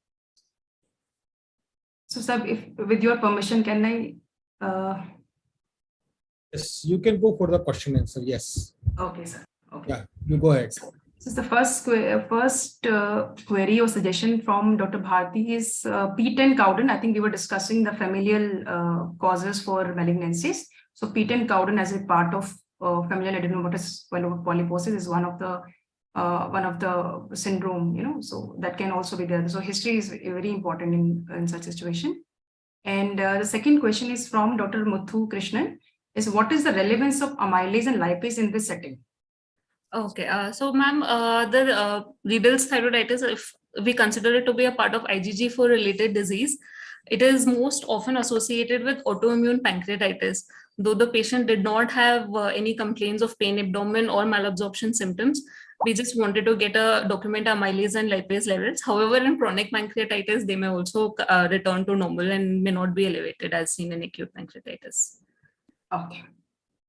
Speaker 4: So sir, if with your permission, can I?
Speaker 3: Yes, you can go for the question answer. Yes.
Speaker 4: Okay, sir. Okay.
Speaker 3: Yeah, you go ahead.
Speaker 4: So the first query or suggestion from Dr. Bharti is P10 Cowden. I think we were discussing the familial causes for malignancies. So P10 Cowden as a part of familial adenomatous polyposis is one of the syndrome, so that can also be there. So history is very important in such a situation. And the second question is from Dr. Muthu Krishnan, is what is the relevance of amylase and lipase in this setting?
Speaker 5: Okay, so ma'am, the Riedl's thyroiditis, if we consider it to be a part of IgG4 related disease, it is most often associated with autoimmune pancreatitis. Though the patient did not have any complaints of pain, abdomen, or malabsorption symptoms, we just wanted to get a document amylase and lipase levels. However, in chronic pancreatitis, they may also return to normal and may not be elevated as seen in acute pancreatitis.
Speaker 4: Okay.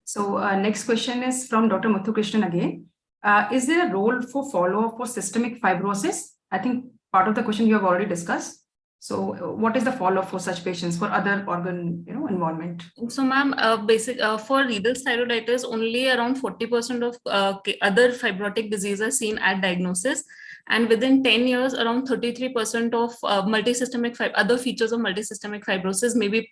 Speaker 4: So next question is from Dr. Muthu Krishnan again. Is there a role for follow-up for systemic fibrosis? I think part of the question you have already discussed. So what is the follow-up for such patients for other organ involvement?
Speaker 5: So ma'am, for Riedl's thyroiditis, only around 40% of other fibrotic diseases are seen at diagnosis. And within 10 years, around 33% of other features of multisystemic fibrosis may be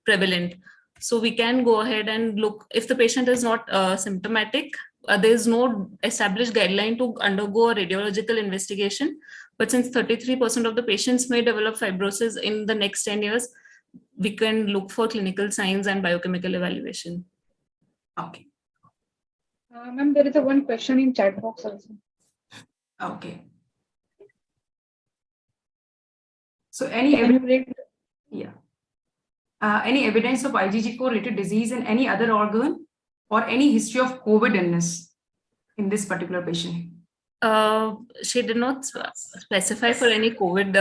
Speaker 5: prevalent. So we can go ahead and look if the patient is not symptomatic. There is no established guideline to undergo a radiological investigation. But since 33% of the patients may develop fibrosis in the next 10 years, we can look for clinical signs and biochemical evaluation.
Speaker 4: Okay.
Speaker 2: Ma'am, there is one question in chat box also.
Speaker 4: Okay. So any evidence of IgG4 related disease in any other organ or any history of COVID illness in this particular patient?
Speaker 5: She did not specify for any COVID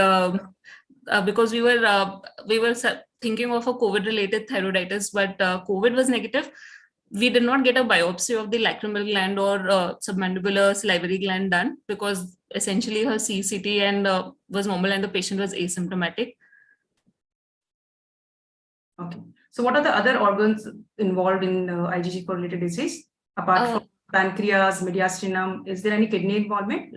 Speaker 5: because we were thinking of a COVID related thyroiditis, but COVID was negative. We did not get a biopsy of the lacrimal gland or submandibular salivary gland done because essentially her CCT and was normal and the patient was asymptomatic.
Speaker 4: Okay. So what are the other organs involved in IgG4 related disease apart from pancreas, mediastinum? Is there any kidney involvement?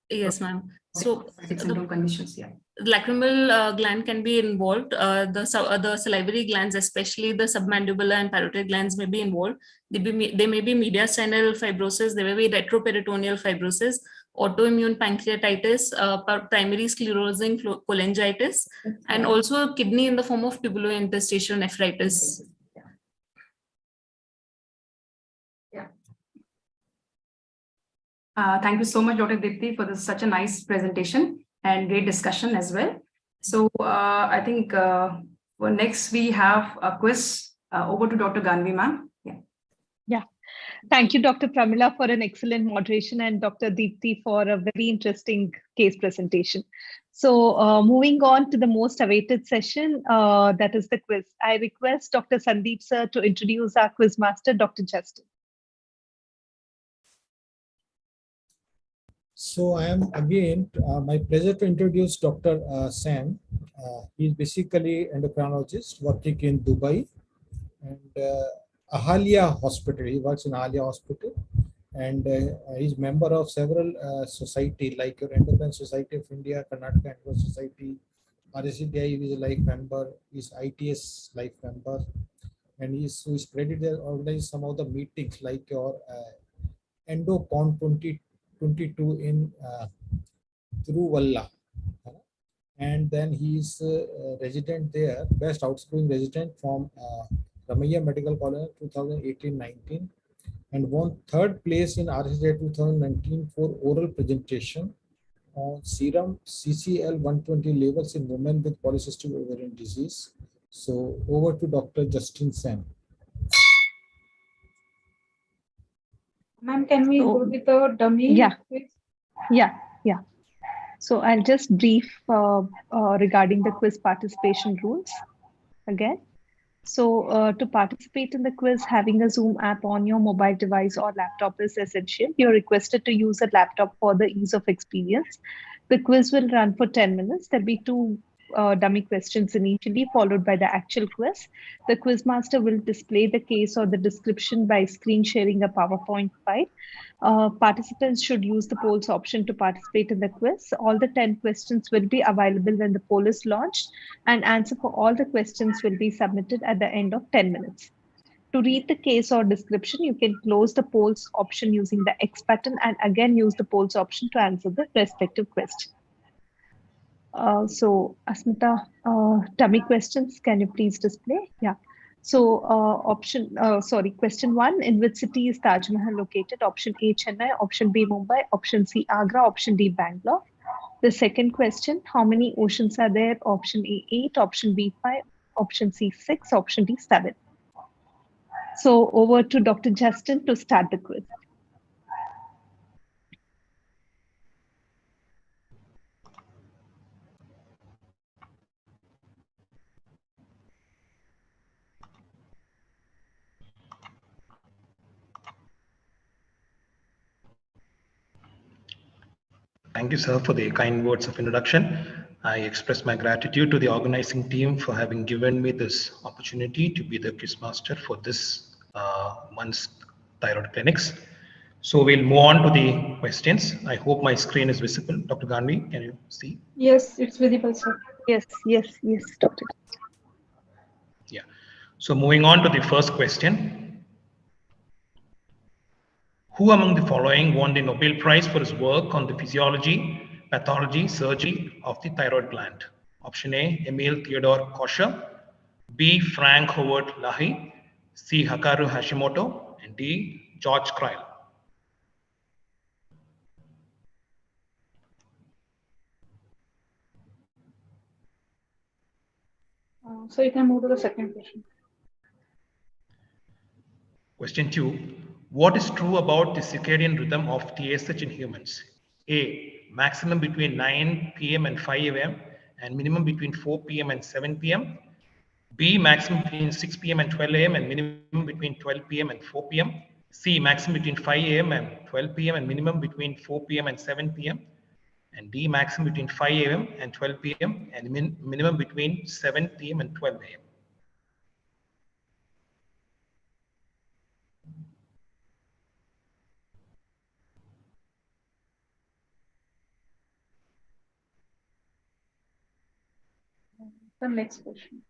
Speaker 5: Yes, ma'am. So
Speaker 4: syndrome conditions, yeah.
Speaker 5: Lacrimal gland can be involved. The salivary glands, especially the submandibular and parotid glands, may be involved. They may be mediastinal fibrosis. They may be retroperitoneal fibrosis, autoimmune pancreatitis, primary sclerosing cholangitis, and also kidney in the form of tubulointerstitial nephritis.
Speaker 4: Thank you so much, Dr. Dipti, for such a nice presentation and great discussion as well. So I think next we have a quiz. Over to Dr. Ganvi, ma'am.
Speaker 1: Yeah. Thank you, Dr. Pramila, for an excellent moderation and Dr. Deepti for a very interesting case presentation. So moving on to the most awaited session, that is the quiz. I request Dr. Sandeep sir to introduce our quiz master, Dr. Justin.
Speaker 3: So I am again, my pleasure to introduce Dr. Sam. He is basically endocrinologist working in Dubai and Ahalia Hospital. He works in Ahalia Hospital and he's member of several society like your Endocrine Society of India, Karnataka Endocrine Society, RSCDI is a life member, is ITS life member, and he's credited organizing some of the meetings like your EndoCon 2022 in Thiruvalla, and then he is resident there, best outgoing resident from Ramaiah Medical College 2018-19, and won third place in RSJ 2019 for oral presentation on serum CCL 120 levels in women with polycystic ovarian disease. So over to Dr. Justin Sen.
Speaker 2: Ma'am, can we go with the dummy?
Speaker 1: Yeah.
Speaker 2: quiz?
Speaker 1: Yeah. So I'll just brief regarding the quiz participation rules again. So to participate in the quiz, having a Zoom app on your mobile device or laptop is essential. You're requested to use a laptop for the ease of experience. The quiz will run for 10 minutes. There'll be two dummy questions initially, followed by the actual quiz. The quizmaster will display the case or the description by screen sharing a PowerPoint file. Participants should use the polls option to participate in the quiz. All the 10 questions will be available when the poll is launched, and answer for all the questions will be submitted at the end of 10 minutes. To read the case or description, you can close the polls option using the X button and again use the polls option to answer the respective question. So Asmita, dummy questions, can you please display? Yeah. So question 1, in which city is Taj Mahal located? Option A, Chennai. Option B, Mumbai. Option C, Agra. Option D, Bangalore. The second question, how many oceans are there? Option A, 8. Option B, 5. Option C, 6. Option D, 7. So over to Dr. Justin to start the quiz.
Speaker 6: Thank you, sir, for the kind words of introduction. I express my gratitude to the organizing team for having given me this opportunity to be the quizmaster for this month's thyroid clinics. So we'll move on to the questions. I hope my screen is visible. Dr. Gandhi, can you see?
Speaker 2: Yes, it's visible, sir.
Speaker 1: Yes, Dr.
Speaker 6: Yeah. So moving on to the first question. Who among the following won the Nobel Prize for his work on the physiology, pathology, surgery of the thyroid gland? Option A, Emil Theodor Kosher. B, Frank Howard Lahey. C, Hikaru Hashimoto. And D, George Kreil.
Speaker 2: So you can move to the second question.
Speaker 6: Question 2. What is true about the circadian rhythm of TSH in humans? A, maximum between 9 p.m. and 5 a.m. and minimum between 4 p.m. and 7 p.m. B, maximum between 6 p.m. and 12 a.m. and minimum between 12 p.m. and 4 p.m. C, maximum between 5 a.m. and 12 p.m. and minimum between 4 p.m. and 7 p.m. And D, maximum between 5 a.m. and 12 p.m. and minimum between 7 p.m. and 12 a.m.
Speaker 2: The next question.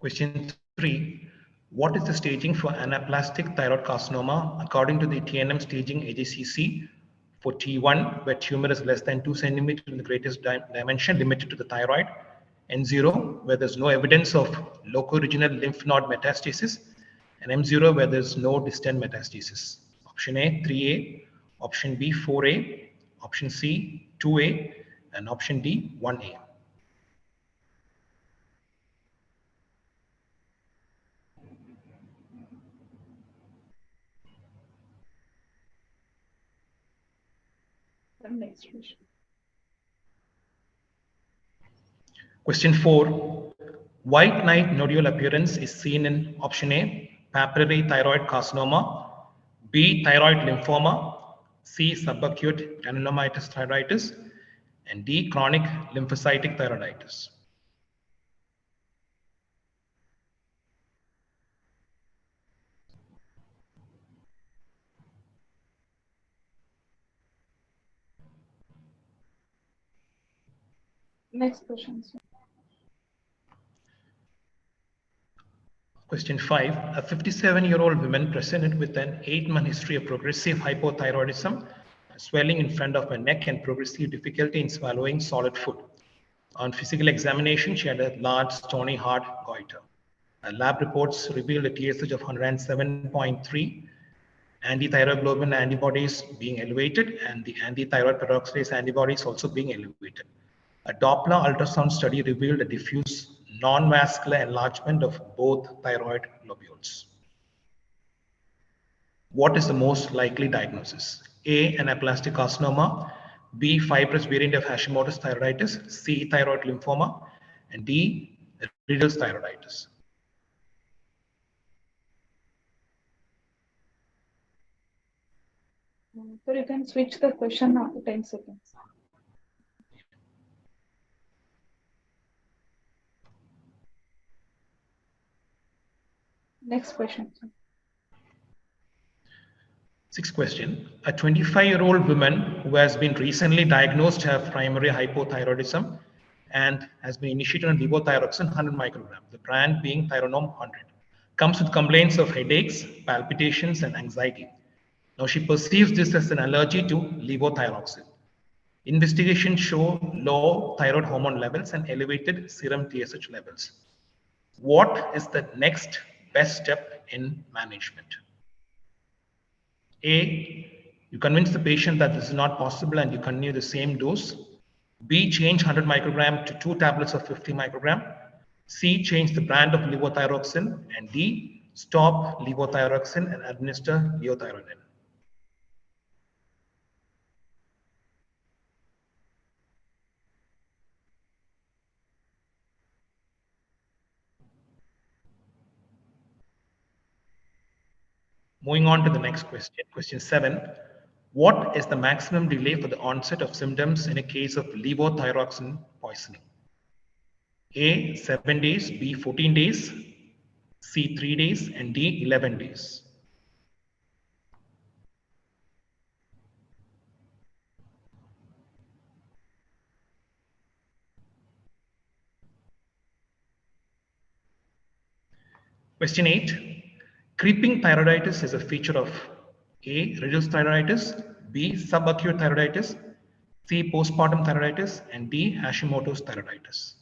Speaker 6: Question 3. What is the staging for anaplastic thyroid carcinoma according to the TNM staging AJCC for T1, where tumor is less than 2 centimeters in the greatest dimension limited to the thyroid, N0, where there's no evidence of locoregional lymph node metastasis, and M0, where there's no distant metastasis? Option A, 3A, option B, 4A, option C, 2A, and option D, 1A.
Speaker 2: The next question.
Speaker 6: Question 4. White knight nodule appearance is seen in option A, papillary thyroid carcinoma, B, thyroid lymphoma, C, subacute granulomatous thyroiditis, and D, chronic lymphocytic thyroiditis.
Speaker 2: Next question, sir.
Speaker 6: Question 5. A 57-year-old woman presented with an 8-month history of progressive hypothyroidism swelling in front of her neck, and progressive difficulty in swallowing solid food. On physical examination, she had a large stony hard goiter. Lab reports revealed a TSH of 107.3, anti-thyroglobulin antibodies being elevated, and the anti-thyroid peroxidase antibodies also being elevated. A Doppler ultrasound study revealed a diffuse non-vascular enlargement of both thyroid lobules. What is the most likely diagnosis? A, anaplastic carcinoma, B, fibrous variant of Hashimoto's thyroiditis, C, thyroid lymphoma, and D, Riddle's thyroiditis.
Speaker 2: So you can switch the question after 10 seconds. Next question.
Speaker 6: Sixth question. A 25-year-old woman who has been recently diagnosed to have primary hypothyroidism and has been initiated on levothyroxine 100 microgram, the brand being Thyronome 100, comes with complaints of headaches, palpitations, and anxiety. Now she perceives this as an allergy to levothyroxine. Investigations show low thyroid hormone levels and elevated serum TSH levels. What is the next best step in management? A, you convince the patient that this is not possible and you continue the same dose. B, change 100 microgram to 2 tablets of 50 microgram. C, change the brand of levothyroxine. And D, stop levothyroxine and administer leothyroidine. Moving on to the next question, question 7. What is the maximum delay for the onset of symptoms in a case of levothyroxine poisoning? A, 7 days, B, 14 days, C, 3 days, and D, 11 days. Question 8. Creeping thyroiditis is a feature of A, reduced thyroiditis, B, subacute thyroiditis, C, postpartum thyroiditis, and D, Hashimoto's thyroiditis.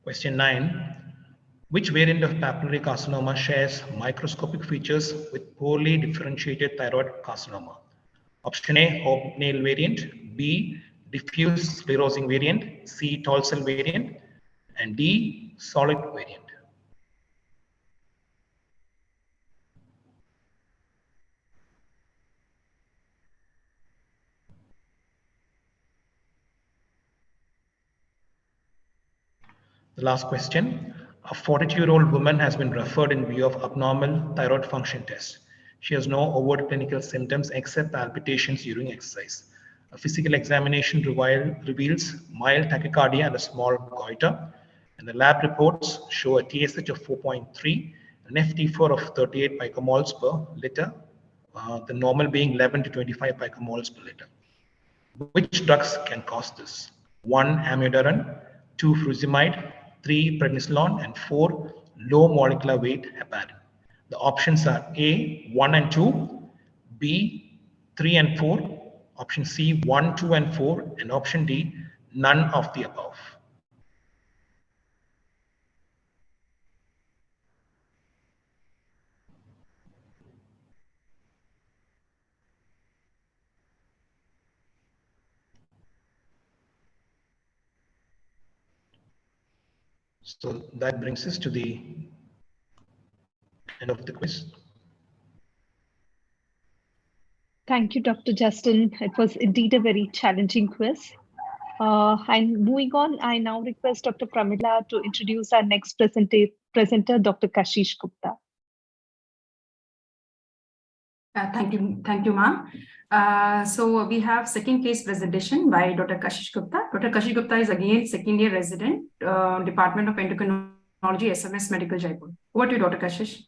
Speaker 6: Question 9. Which variant of papillary carcinoma shares microscopic features with poorly differentiated thyroid carcinoma? Option A, hobnail variant, B, diffuse sclerosing variant, C, tall cell variant, and D, solid variant. The last question. A 42-year-old woman has been referred in view of abnormal thyroid function test. She has no overt clinical symptoms except palpitations during exercise. A physical examination reveals mild tachycardia and a small goiter. And the lab reports show a TSH of 4.3, an FT4 of 38 picomoles per liter, the normal being 11 to 25 picomoles per liter. Which drugs can cause this? 1, amiodarone, 2, furosemide, 3, prednisolone, and 4, low molecular weight heparin. The options are A, 1 and 2, B, 3 and 4, option C, 1, 2, and 4, and option D, none of the above. So that brings us to the end of the quiz.
Speaker 1: Thank you, Dr. Justin. It was indeed a very challenging quiz. And moving on, I now request Dr. Pramila to introduce our next presenter, Dr. Kashish Gupta.
Speaker 4: Thank you, ma'am. So we have second case presentation by Dr. Kashish Gupta. Dr. Kashish Gupta is again second year resident, Department of Endocrinology, SMS Medical Jaipur. Over to you, Dr. Kashish.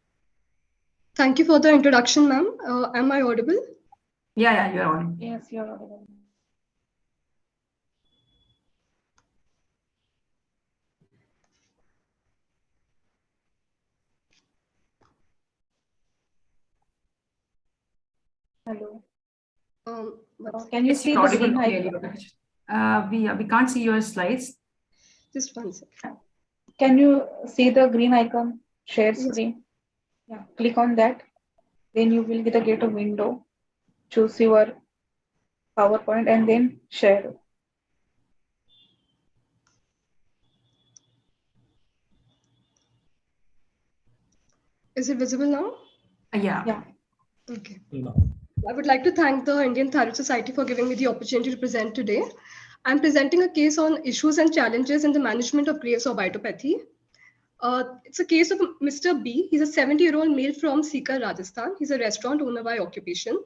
Speaker 7: Thank you for the introduction, ma'am. Am I audible?
Speaker 4: Yeah, you're on.
Speaker 2: Yes, you're audible. Hello.
Speaker 7: Can
Speaker 2: you
Speaker 4: Yes,
Speaker 2: see
Speaker 4: you're
Speaker 2: the
Speaker 4: audible
Speaker 2: green
Speaker 4: clearly.
Speaker 2: icon?
Speaker 4: We can't see your slides.
Speaker 7: Just one second.
Speaker 2: Can you see the green icon? Share
Speaker 7: Yes.
Speaker 2: screen. Yeah, click on that. Then you will get a window. Choose your PowerPoint and then share.
Speaker 7: Is it visible now?
Speaker 4: Yeah.
Speaker 2: Yeah.
Speaker 7: Okay.
Speaker 3: No.
Speaker 7: I would like to thank the Indian Thyroid Society for giving me the opportunity to present today. I'm presenting a case on issues and challenges in the management of Graves' orbitopathy. It's a case of Mr. B. He's a 70-year-old male from Sikar, Rajasthan. He's a restaurant owner by occupation.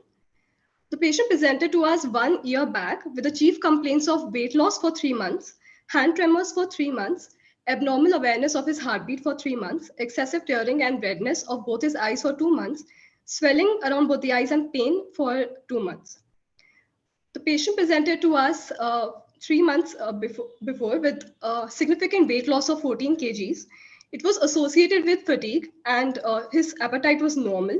Speaker 7: The patient presented to us 1 year back with the chief complaints of weight loss for 3 months, hand tremors for 3 months, abnormal awareness of his heartbeat for 3 months, excessive tearing and redness of both his eyes for 2 months, swelling around both the eyes and pain for 2 months. The patient presented to us 3 months before with significant weight loss of 14 kgs. It was associated with fatigue and his appetite was normal.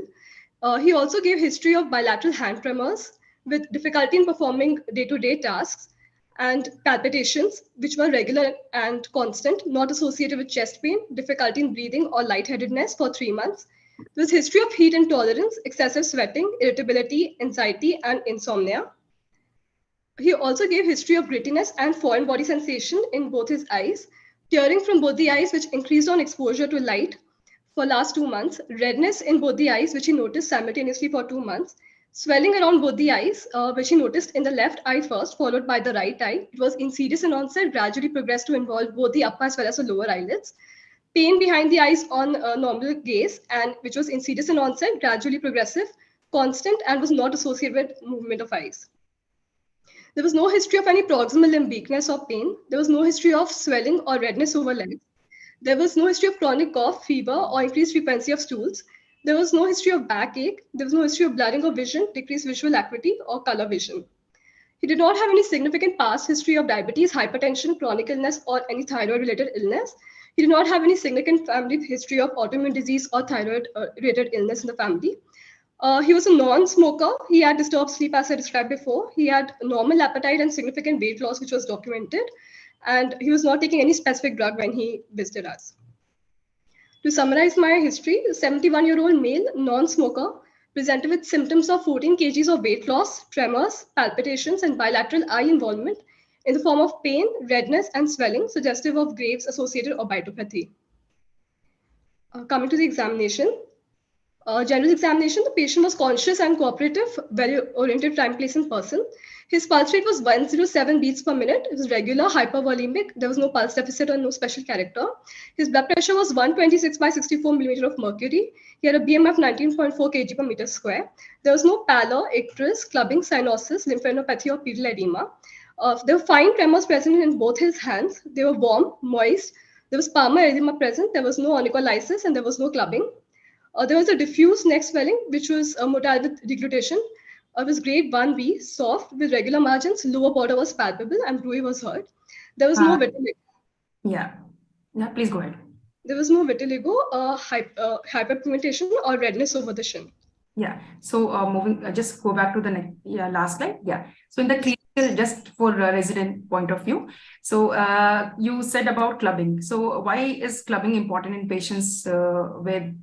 Speaker 7: He also gave history of bilateral hand tremors with difficulty in performing day-to-day tasks and palpitations, which were regular and constant, not associated with chest pain, difficulty in breathing, or lightheadedness for 3 months. There was history of heat intolerance, excessive sweating, irritability, anxiety, and insomnia. He also gave history of grittiness and foreign body sensation in both his eyes, tearing from both the eyes, which increased on exposure to light for last 2 months, redness in both the eyes, which he noticed simultaneously for 2 months, swelling around both the eyes, which he noticed in the left eye first, followed by the right eye. It was insidious in onset, gradually progressed to involve both the upper as well as the lower eyelids. Pain behind the eyes on normal gaze, and which was insidious in onset, gradually progressive, constant, and was not associated with movement of eyes. There was no history of any proximal limb weakness or pain. There was no history of swelling or redness over legs. There was no history of chronic cough, fever, or increased frequency of stools. There was no history of backache. There was no history of blurring of vision, decreased visual acuity, or color vision. He did not have any significant past history of diabetes, hypertension, chronic illness, or any thyroid-related illness. He did not have any significant family history of autoimmune disease or thyroid-related illness in the family. He was a non-smoker. He had disturbed sleep, as I described before. He had normal appetite and significant weight loss, which was documented. And he was not taking any specific drug when he visited us. To summarize my history, a 71-year-old male, non-smoker, presented with symptoms of 14 kgs of weight loss, tremors, palpitations, and bilateral eye involvement in the form of pain, redness, and swelling, suggestive of Graves-associated orbitopathy. Coming to the examination, general examination, the patient was conscious and cooperative, well-oriented, time, place, and person. His pulse rate was 107 beats per minute. It was regular, hypervolemic. There was no pulse deficit or no special character. His blood pressure was 126 by 64 millimeter of mercury. He had a BMF 19.4 kg per meter square. There was no pallor, icterus, clubbing, cyanosis, lymphadenopathy, or pedal edema. There were fine tremors present in both his hands. They were warm, moist. There was palmar edema present. There was no onycholysis, and there was no clubbing. There was a diffuse neck swelling, which was motile with deglutition. It was grade 1B, soft, with regular margins. Lower border was palpable and bruit was heard. There was no vitiligo.
Speaker 4: Yeah, please go ahead.
Speaker 7: There was no vitiligo, hyperpigmentation, or redness over the shin.
Speaker 4: Yeah, so moving, just go back to the next, last slide. Yeah, so in the clinical, just for resident point of view, so you said about clubbing. So why is clubbing important in patients with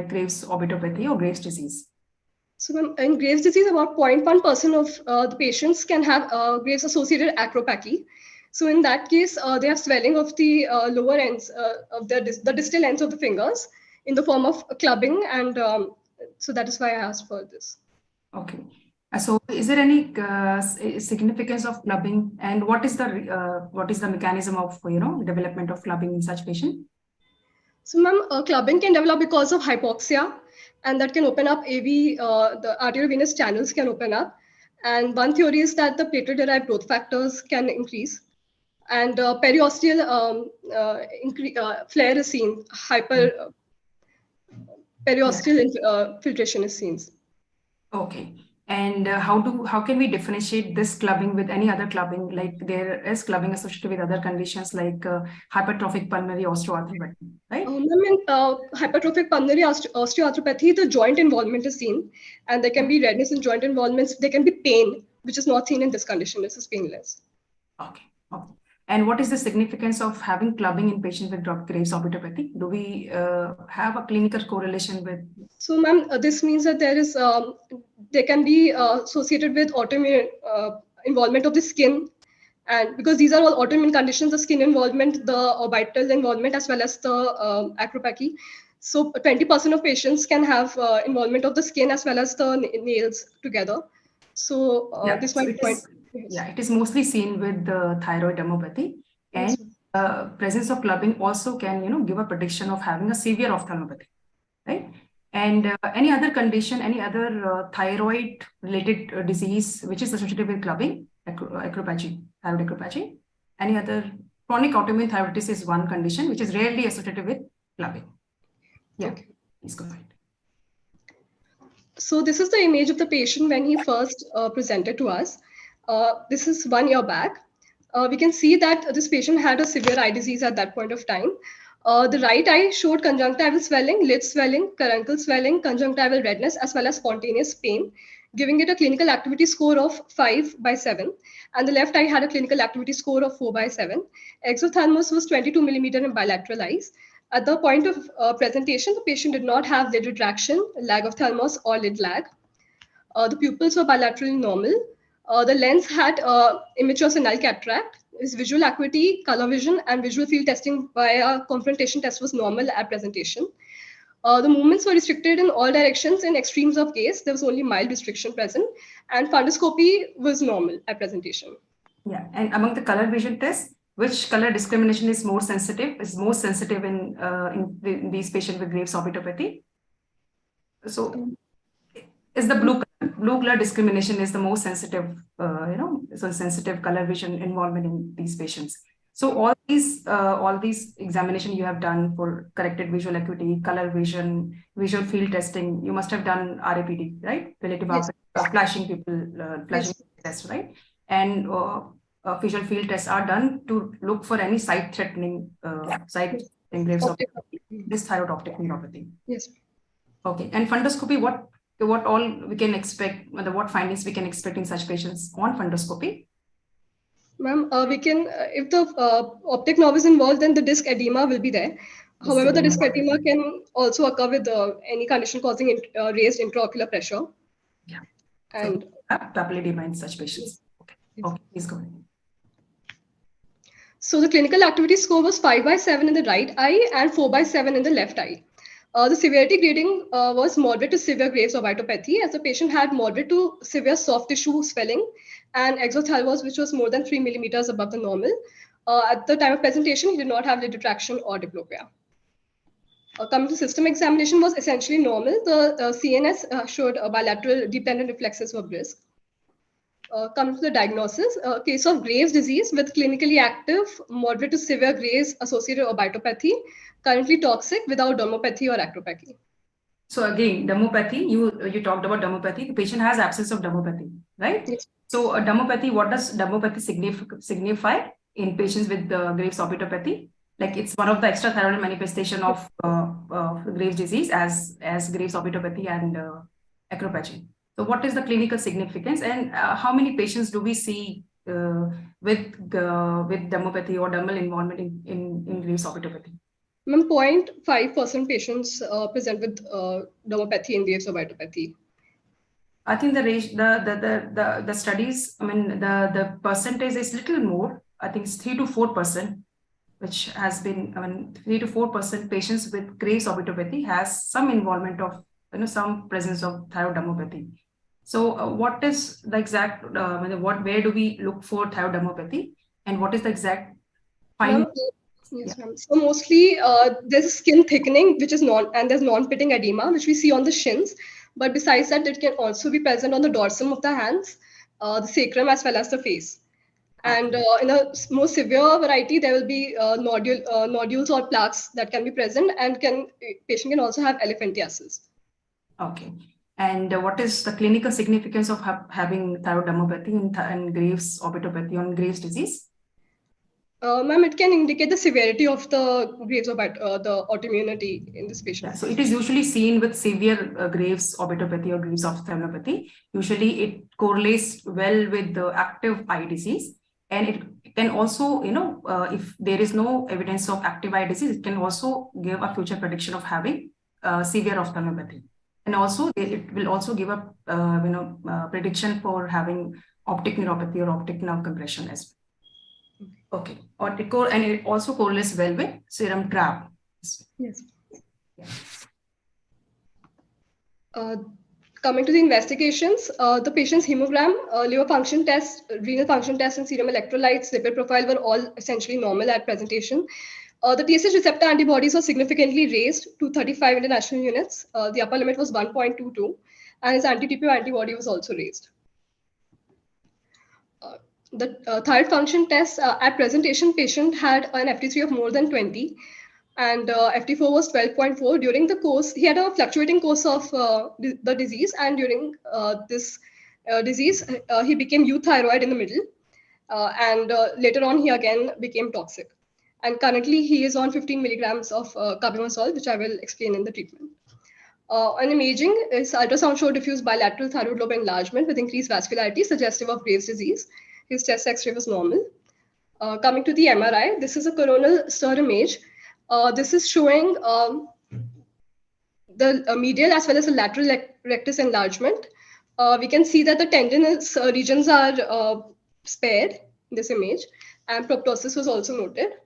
Speaker 4: Graves' orbitopathy or Graves' disease?
Speaker 7: So in Graves' disease, about 0.1% of the patients can have Graves-associated acropathy. So in that case, they have swelling of the lower ends of the distal ends of the fingers in the form of clubbing, and so that is why I asked for this.
Speaker 4: Okay. So is there any significance of clubbing, and what is the mechanism of development of clubbing in such patient?
Speaker 7: So, ma'am, clubbing can develop because of hypoxia, and that can open up AV, the arteriovenous channels can open up. And one theory is that the platelet-derived growth factors can increase, and periosteal flare is seen, periosteal filtration is seen.
Speaker 4: Okay. And how can we differentiate this clubbing with any other clubbing? Like there is clubbing associated with other conditions like hypertrophic pulmonary osteoarthritis, right?
Speaker 7: In hypertrophic pulmonary osteoarthropathy, the joint involvement is seen, and there can be redness in joint involvements. There can be pain, which is not seen in this condition. This is painless.
Speaker 4: Okay. Okay. And what is the significance of having clubbing in patients with Graves' orbitopathy? Do we have a clinical correlation with?
Speaker 7: So, ma'am, this means that there can be associated with autoimmune involvement of the skin, and because these are all autoimmune conditions, the skin involvement, the orbital involvement, as well as the acropathy. So, 20% of patients can have involvement of the skin as well as the nails together. So, this might point.
Speaker 4: Yes. Yeah, it is mostly seen with the thyroid dermopathy, and presence of clubbing also can, give a prediction of having a severe ophthalmopathy, right? And any other condition, any other thyroid-related disease which is associated with clubbing, acropathy, thyroid acropathy. Any other chronic autoimmune thyroiditis is one condition which is rarely associated with clubbing. Yeah, okay. Please go ahead.
Speaker 7: So this is the image of the patient when he first presented to us. This is 1 year back. We can see that this patient had a severe eye disease at that point of time. The right eye showed conjunctival swelling, lid swelling, caruncle swelling, conjunctival redness, as well as spontaneous pain, giving it a clinical activity score of 5/7. And the left eye had a clinical activity score of 4/7. Exophthalmos was 22 millimeter in bilateral eyes. At the point of presentation, the patient did not have lid retraction, lag of thalamus, or lid lag. The pupils were bilaterally normal. The lens had immature senile cataract. His visual acuity, color vision, and visual field testing via confrontation test was normal at presentation. The movements were restricted in all directions in extremes of gaze. There was only mild restriction present, and fundoscopy was normal at presentation.
Speaker 4: Yeah, and among the color vision tests, which color discrimination is more sensitive? Is most sensitive in these patients with Graves' orbitopathy? So, is the blue color discrimination is the most sensitive, so sensitive color vision involvement in these patients. So all these examination you have done for corrected visual acuity, color vision, visual field testing, you must have done RAPD, right? Relative flashing test, right? And visual field tests are done to look for any sight-threatening Graves' orbitopathy, this thyroid optic neuropathy.
Speaker 7: Yes.
Speaker 4: Okay, and fundoscopy, what all we can expect, what findings we can expect in such patients on fundoscopy?
Speaker 7: Ma'am, we can, if the optic nerve is involved, then the disc edema will be there. However, the disc edema can also occur with any condition causing raised intraocular pressure.
Speaker 4: Yeah.
Speaker 7: And
Speaker 4: so, papilledema in such patients. Okay. Okay, please go ahead.
Speaker 7: So the clinical activity score was 5/7 in the right eye and 4/7 in the left eye. The severity grading was moderate to severe Graves' orbitopathy, as the patient had moderate to severe soft tissue swelling and exophthalmos, which was more than 3 millimeters above the normal. At the time of presentation, he did not have lid retraction or diplopia. Coming to system examination was essentially normal. The CNS showed bilateral dependent reflexes were brisk. Coming to the diagnosis, case of Graves' disease with clinically active, moderate to severe Graves associated orbitopathy, currently toxic without dermopathy or acropathy.
Speaker 4: So again, dermopathy, you talked about dermopathy. The patient has absence of dermopathy, right?
Speaker 7: Yes.
Speaker 4: So dermopathy, what does dermopathy signify in patients with Graves' orbitopathy? Like it's one of the extrathyroidal manifestation of Graves' disease as Graves' orbitopathy and acropathy. So what is the clinical significance, and how many patients do we see with dermopathy or dermal involvement in Graves' orbitopathy?
Speaker 7: 0.5% patients present with dermopathy and Graves' orbitopathy.
Speaker 4: I think the studies, I mean, the percentage is little more. I think it's 3 to 4%, which has been, 3 to 4% patients with Graves' orbitopathy has some involvement of, some presence of thyroid dermopathy. So what is the exact, where do we look for thyroid dermopathy, and what is the exact finding?
Speaker 7: Yes, ma'am. So mostly there's skin thickening, which is and there's non-pitting edema, which we see on the shins. But besides that, it can also be present on the dorsum of the hands, the sacrum, as well as the face. And in a more severe variety, there will be nodules or plaques that can be present, and patient can also have elephantiasis.
Speaker 4: Okay. And what is the clinical significance of having thyroidomopathy in Graves' orbitopathy on Graves' disease?
Speaker 7: Ma'am, it can indicate the severity of the Graves or the autoimmunity in this patient.
Speaker 4: Yeah, so it is usually seen with severe Graves' orbitopathy or Graves' ophthalmopathy. Usually it correlates well with the active eye disease. And it can also, if there is no evidence of active eye disease, it can also give a future prediction of having severe ophthalmopathy. And also it will also give a prediction for having optic neuropathy or optic nerve compression as well. Okay, and it also correlates well with serum TRAb.
Speaker 7: Yes.
Speaker 4: Yeah.
Speaker 7: Coming to the investigations, the patient's hemogram, liver function test, renal function test, and serum electrolytes, lipid profile were all essentially normal at presentation. The TSH receptor antibodies were significantly raised to 35 international units. The upper limit was 1.22, and his anti-TPO antibody was also raised. The thyroid function test at presentation, patient had an FT3 of more than 20, and FT4 was 12.4. During the course, he had a fluctuating course of the disease, and during this disease, he became euthyroid in the middle, and later on, he again became toxic. And currently, he is on 15 milligrams of carbimazole, which I will explain in the treatment. On imaging, his ultrasound showed diffuse bilateral thyroid lobe enlargement with increased vascularity, suggestive of Graves' disease. His chest X-ray was normal. Coming to the MRI, this is a coronal stir image. This is showing the medial as well as the lateral rectus enlargement. We can see that the tendinous regions are spared in this image, and proptosis was also noted.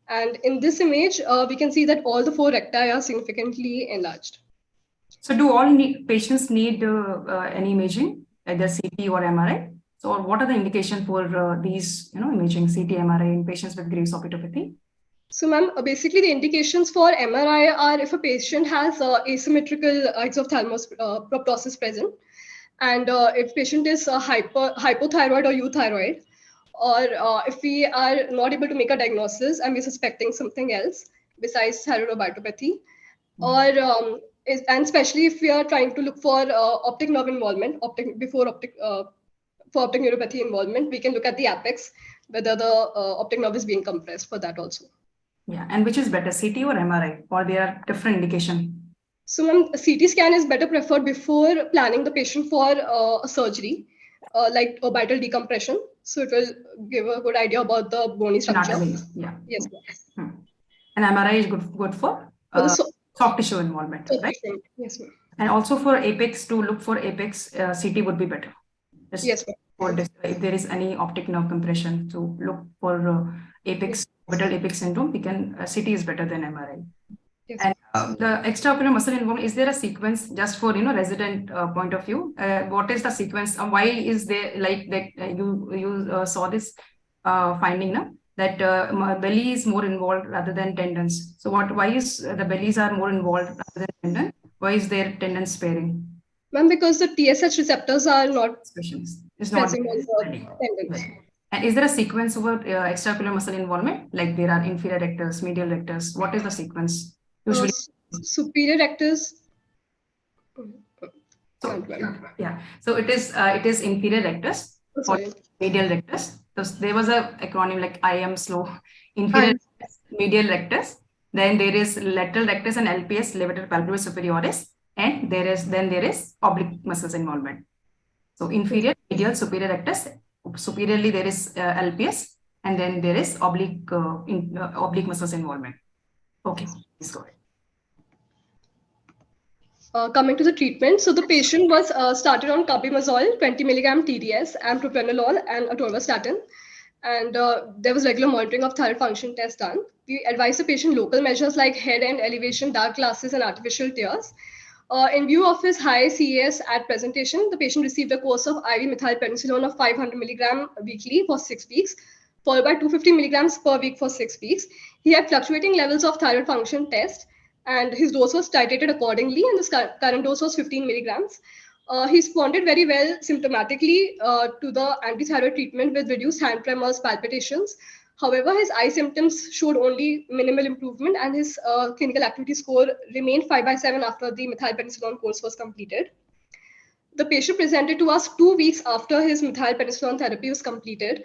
Speaker 7: And in this image, we can see that all the 4 recti are significantly enlarged.
Speaker 4: So do all patients need any imaging, either CT or MRI? So what are the indications for these imaging, CT, MRI in patients with Graves' orbitopathy?
Speaker 7: So ma'am, basically the indications for MRI are if a patient has asymmetrical exophthalmos proptosis present, and if patient is hypothyroid or euthyroid, or if we are not able to make a diagnosis and we're suspecting something else besides thyroidopathy, or and especially if we are trying to look for optic nerve involvement, for optic neuropathy involvement, we can look at the apex, whether the optic nerve is being compressed for that also.
Speaker 4: Yeah, and which is better, CT or MRI, or they are different indication?
Speaker 7: So ma'am, CT scan is better preferred before planning the patient for a surgery, like orbital decompression. So it will give a good idea about the bony structure.
Speaker 4: Anatomy, yeah.
Speaker 7: Yes.
Speaker 4: And MRI is good for soft tissue involvement, right?
Speaker 7: Yes, ma'am.
Speaker 4: And also for apex, to look for apex, CT would be better.
Speaker 7: Yes, ma'am.
Speaker 4: If there is any optic nerve compression, to look for apex, orbital apex syndrome, we can CT is better than MRI.
Speaker 7: Yes.
Speaker 4: And the extraocular muscle involvement, is there a sequence just for resident point of view? What is the sequence? Why is there like that? You saw this finding now that belly is more involved rather than tendons. So why is the bellies are more involved rather than tendon? Why is there tendon sparing?
Speaker 7: Ma'am, because the TSH receptors are not
Speaker 4: It's not
Speaker 7: present on the tendons.
Speaker 4: Right. And is there a sequence over extraocular muscle involvement? Like there are inferior rectus, medial rectus. What is the sequence? Usually,
Speaker 7: superior rectus.
Speaker 4: So it is inferior rectus or medial rectus. So there was a acronym like I am slow. Inferior rectus, medial rectus. Then there is lateral rectus and LPS, levator palpebrae superioris, and there is oblique muscles involvement. So inferior, medial, superior rectus. Superiorly there is LPS, and then there is oblique muscles involvement. Okay, please go ahead.
Speaker 7: Coming to the treatment, so the patient was started on carbimazole, 20 milligram TDS, and propranolol and atorvastatin, and there was regular monitoring of thyroid function test done. We advised the patient local measures like head and elevation, dark glasses, and artificial tears. In view of his high CAS at presentation, the patient received a course of IV methylprednisolone of 500 milligram weekly for 6 weeks, followed by 250 milligrams per week for 6 weeks. He had fluctuating levels of thyroid function test, and his dose was titrated accordingly, and the current dose was 15 milligrams. He responded very well symptomatically to the anti-thyroid treatment with reduced hand tremors, palpitations. However, his eye symptoms showed only minimal improvement, and his clinical activity score remained 5/7 after the methylpenicillin course was completed. The patient presented to us 2 weeks after his methylpenicillin therapy was completed.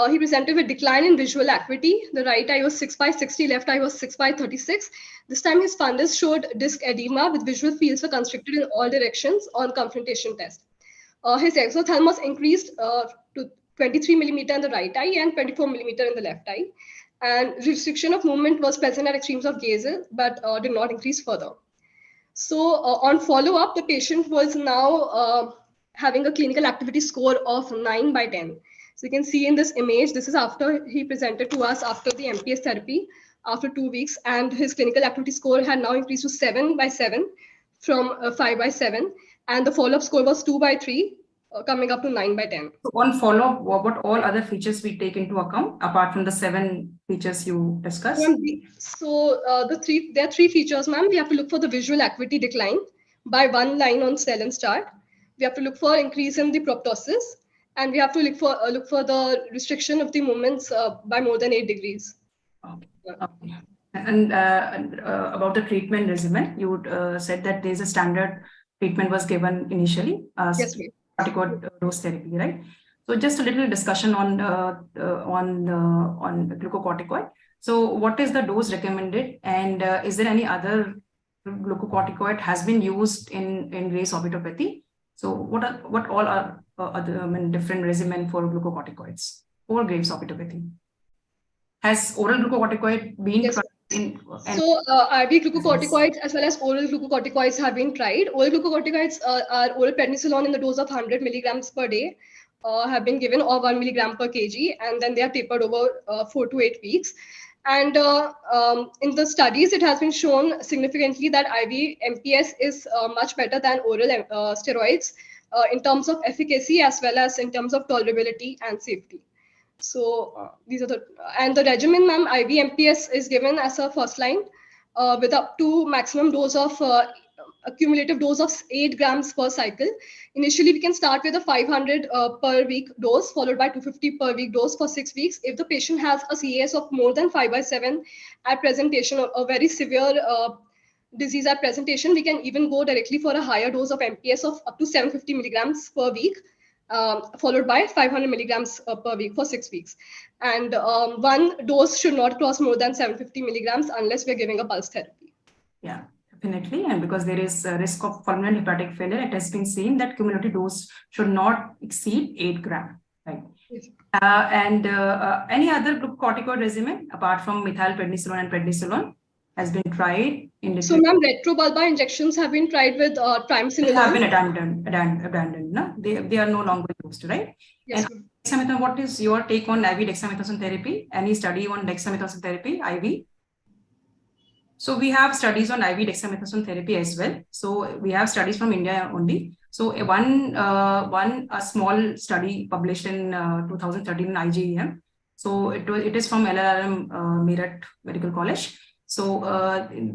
Speaker 7: He presented with decline in visual acuity. The right eye was 6/60, left eye was 6/36. This time his fundus showed disc edema with visual fields were constricted in all directions on confrontation test. His exophthalmos increased to 23 millimeter in the right eye and 24 millimeter in the left eye. And restriction of movement was present at extremes of gaze, but did not increase further. So on follow-up, the patient was now having a clinical activity score of 9/10. So you can see in this image, this is after he presented to us after the MPS therapy after 2 weeks, and his clinical activity score had now increased to 7/7 from 5/7, and the follow-up score was 2/3, coming up to 9/10.
Speaker 4: So on follow-up, what all other features we take into account apart from the 7 features you discussed?
Speaker 7: So there are 3 features, ma'am. We have to look for the visual acuity decline by 1 line on Snellen's chart. We have to look for increase in the proptosis, and we have to look for the restriction of the movements by more than 8 degrees.
Speaker 4: Okay. Okay. And about the treatment regimen, you said that there is a standard treatment was given initially.
Speaker 7: Yes, ma'am.
Speaker 4: Corticoid dose therapy, right? So just a little discussion on glucocorticoid. So what is the dose recommended, and is there any other glucocorticoid has been used in Graves' orbitopathy? So what all are other different regimen for glucocorticoids for Graves' orbitopathy? Has oral glucocorticoid been
Speaker 7: Yes.
Speaker 4: tried in?
Speaker 7: So IV glucocorticoids as well as oral glucocorticoids have been tried. Oral glucocorticoids are oral prednisolone in the dose of 100 milligrams per day have been given, or 1 milligram per kg, and then they are tapered over 4 to 8 weeks. And in the studies, it has been shown significantly that IV MPS is much better than oral steroids in terms of efficacy as well as in terms of tolerability and safety. So these are the regimen, ma'am. IV MPS is given as a first line with up to maximum dose of accumulative dose of 8 grams per cycle. Initially, we can start with a 500 per week dose, followed by 250 per week dose for 6 weeks. If the patient has a CAS of more than 5/7 at presentation, or a very severe disease at presentation, we can even go directly for a higher dose of MPS of up to 750 milligrams per week. Followed by 500 milligrams per week for 6 weeks. And one dose should not cross more than 750 milligrams unless we're giving a pulse therapy.
Speaker 4: Yeah, definitely. And because there is a risk of pulmonary hepatic failure, it has been seen that cumulative dose should not exceed 8 grams. Right.
Speaker 7: Yes.
Speaker 4: And any other glucocorticoid regimen apart from methylprednisolone and prednisolone has been tried in the.
Speaker 7: So, ma'am, retrobulbar injections have been tried with triamcinolone.
Speaker 4: They have been abandoned. No? They are no longer used, right?
Speaker 7: Yes.
Speaker 4: And dexamethasone, what is your take on IV dexamethasone therapy? Any study on dexamethasone therapy, IV? So we have studies on IV dexamethasone therapy as well. So we have studies from India only. So a small study published in 2013 in IGEM. So it is from LRM Meerut Medical College. So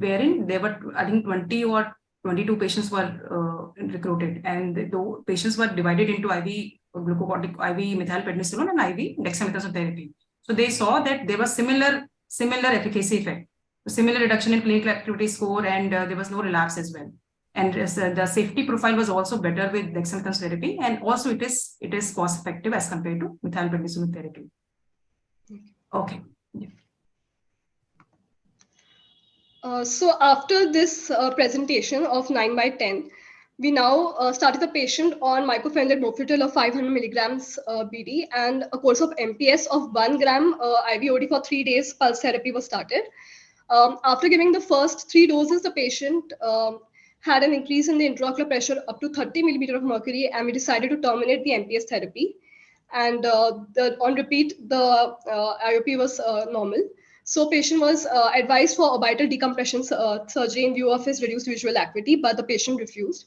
Speaker 4: wherein there were, I think 20 or 22 patients were recruited, and the patients were divided into IV methylprednisolone and IV dexamethasone therapy. So they saw that there was similar efficacy effect, similar reduction in clinical activity score, and there was no relapse as well. And the safety profile was also better with dexamethasone therapy, and also it is cost effective as compared to methylprednisolone therapy. Okay. Yeah.
Speaker 7: So after this presentation of 9/10, we now started the patient on mycophenolate mofetil of 500 milligrams BD and a course of MPS of 1 gram IVOD for 3 days. Pulse therapy was started. After giving the first 3 doses, the patient had an increase in the intraocular pressure up to 30 millimeter of mercury, and we decided to terminate the MPS therapy. And on repeat, the IOP was normal. So patient was advised for orbital decompression surgery in view of his reduced visual acuity, but the patient refused.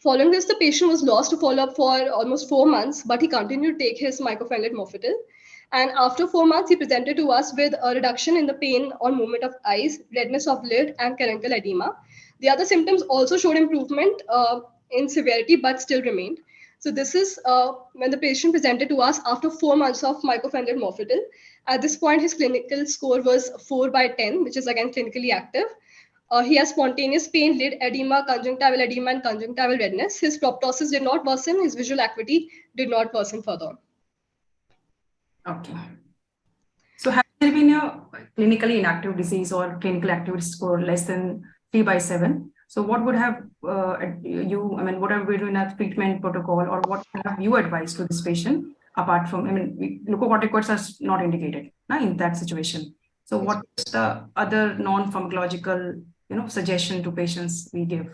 Speaker 7: Following this, the patient was lost to follow-up for almost 4 months, but he continued to take his mycophenolate mofetil. And after 4 months, he presented to us with a reduction in the pain on movement of eyes, redness of lid, and caruncal edema. The other symptoms also showed improvement in severity, but still remained. So this is when the patient presented to us after 4 months of mycophenolate mofetil. At this point, his clinical score was 4/10, which is again clinically active. He has spontaneous pain, lid edema, conjunctival edema, and conjunctival redness. His proptosis did not worsen. His visual acuity did not worsen further.
Speaker 4: Okay. So has there been a clinically inactive disease or clinical activity score less than 3/7? So what would have what have we done a treatment protocol, or what have you advised to this patient apart from, glucocorticoids are not indicated in that situation. So what's the other non-pharmacological, suggestion to patients we give?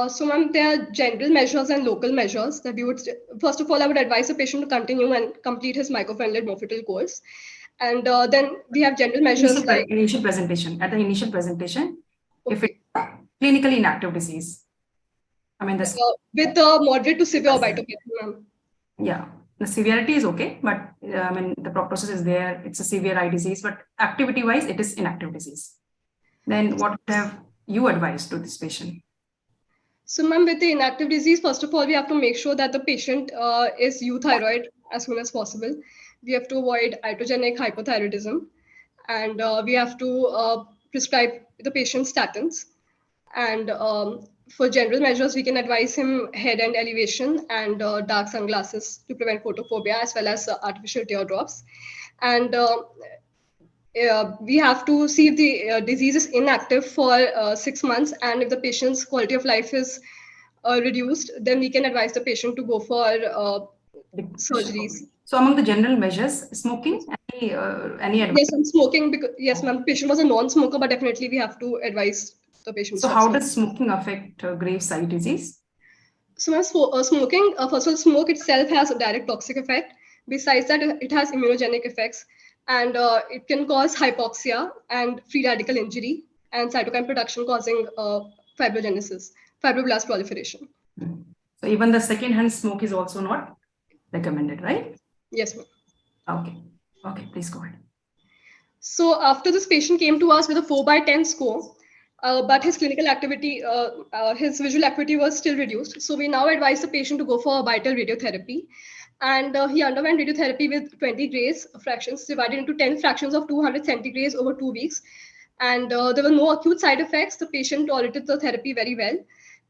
Speaker 7: So ma'am, there are general measures and local measures that we would, first of all, I would advise the patient to continue and complete his mycophenolate mofetil course. And then we have general measures
Speaker 4: At the initial presentation,
Speaker 7: okay.
Speaker 4: If it's clinically inactive disease,
Speaker 7: with moderate to severe orbitopathy, ma'am.
Speaker 4: Yeah, the severity is okay, but the proptosis is there. It's a severe eye disease, but activity-wise, it is inactive disease. Then what have you advised to this patient?
Speaker 7: So, ma'am, with the inactive disease, first of all, we have to make sure that the patient is euthyroid as soon as possible. We have to avoid iatrogenic hypothyroidism, and we have to prescribe the patient statins. And for general measures, we can advise him head and elevation and dark sunglasses to prevent photophobia, as well as artificial teardrops. And we have to see if the disease is inactive for 6 months, and if the patient's quality of life is reduced, then we can advise the patient to go for surgeries.
Speaker 4: So among the general measures, smoking, any advice?
Speaker 7: Yes, I'm smoking because, yes, ma'am, the patient was a non-smoker, but definitely we have to advise the patient.
Speaker 4: So how does smoking affect Graves' eye disease?
Speaker 7: So ma'am, smoking, first of all, smoke itself has a direct toxic effect. Besides that, it has immunogenic effects, and it can cause hypoxia and free radical injury and cytokine production, causing fibrogenesis, fibroblast proliferation.
Speaker 4: So even the second-hand smoke is also not recommended, right?
Speaker 7: Yes, ma'am.
Speaker 4: Okay, please go ahead.
Speaker 7: So after this patient came to us with a 4/10 score, but his clinical activity, his visual acuity was still reduced. So we now advise the patient to go for orbital radiotherapy. And he underwent radiotherapy with 20 Grays fractions divided into 10 fractions of 200 centigrays over 2 weeks. And there were no acute side effects. The patient tolerated the therapy very well.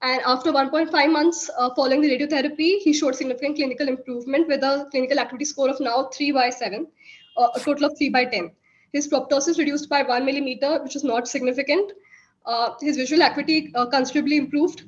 Speaker 7: And after 1.5 months following the radiotherapy, he showed significant clinical improvement with a clinical activity score of now 3/7, a total of 3/10. His proptosis reduced by 1 millimeter, which is not significant. His visual acuity considerably improved.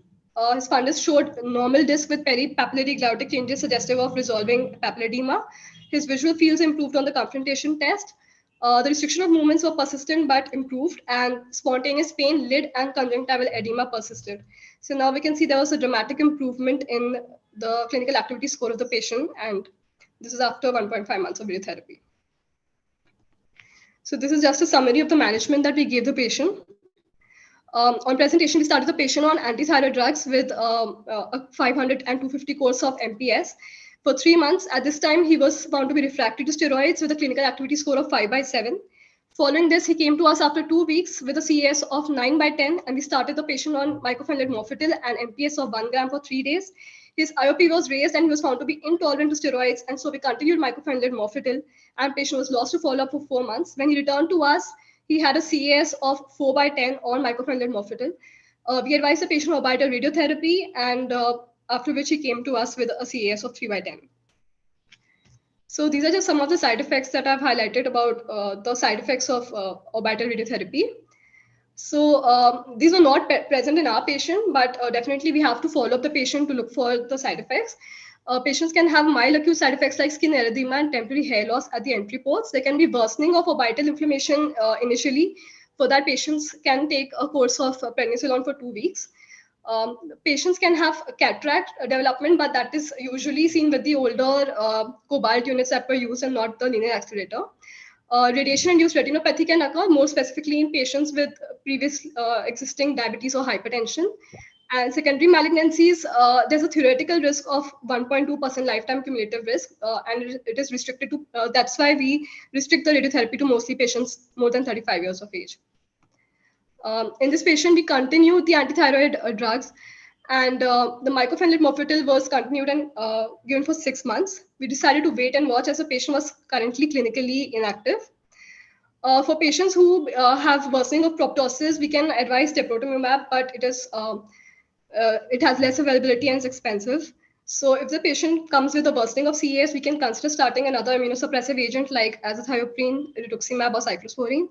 Speaker 7: His fundus showed normal disc with peripapillary gliotic changes suggestive of resolving papilledema. His visual fields improved on the confrontation test. The restriction of movements were persistent but improved, and spontaneous pain, lid, and conjunctival edema persisted. So now we can see there was a dramatic improvement in the clinical activity score of the patient, and this is after 1.5 months of radiotherapy. So this is just a summary of the management that we gave the patient. On presentation, we started the patient on antithyroid drugs with a 500 and 250 course of MPS. For 3 months, at this time, he was found to be refractory to steroids with a clinical activity score of 5/7. Following this, he came to us after 2 weeks with a CAS of 9/10, and we started the patient on mycophenolate mofetil and MPS of 1 gram for 3 days. His IOP was raised and he was found to be intolerant to steroids, and so we continued mycophenolate mofetil, and patient was lost to follow-up for 4 months. When he returned to us, he had a CAS of 4/10 on mycophenolate mofetil. We advised the patient orbital radiotherapy, and after which he came to us with a CAS of 3/10. So these are just some of the side effects that I've highlighted about the side effects of orbital radiotherapy. So these are not present in our patient, but definitely we have to follow up the patient to look for the side effects. Patients can have mild acute side effects like skin erythema and temporary hair loss at the entry ports. There can be worsening of orbital inflammation initially. For that, patients can take a course of prednisolone for 2 weeks. Patients can have cataract development, but that is usually seen with the older cobalt units that were used and not the linear accelerator. Radiation-induced retinopathy can occur, more specifically in patients with previous existing diabetes or hypertension. And secondary malignancies, there's a theoretical risk of 1.2% lifetime cumulative risk, and it is restricted to, that's why we restrict the radiotherapy to mostly patients more than 35 years of age. In this patient, we continued the antithyroid drugs, And the mycophenolate mofetil was continued and given for 6 months. We decided to wait and watch as the patient was currently clinically inactive. For patients who have worsening of proptosis, we can advise teprotumumab, but it has less availability and is expensive. So if the patient comes with a worsening of CAS, we can consider starting another immunosuppressive agent like azathioprine, rituximab, or cyclosporine,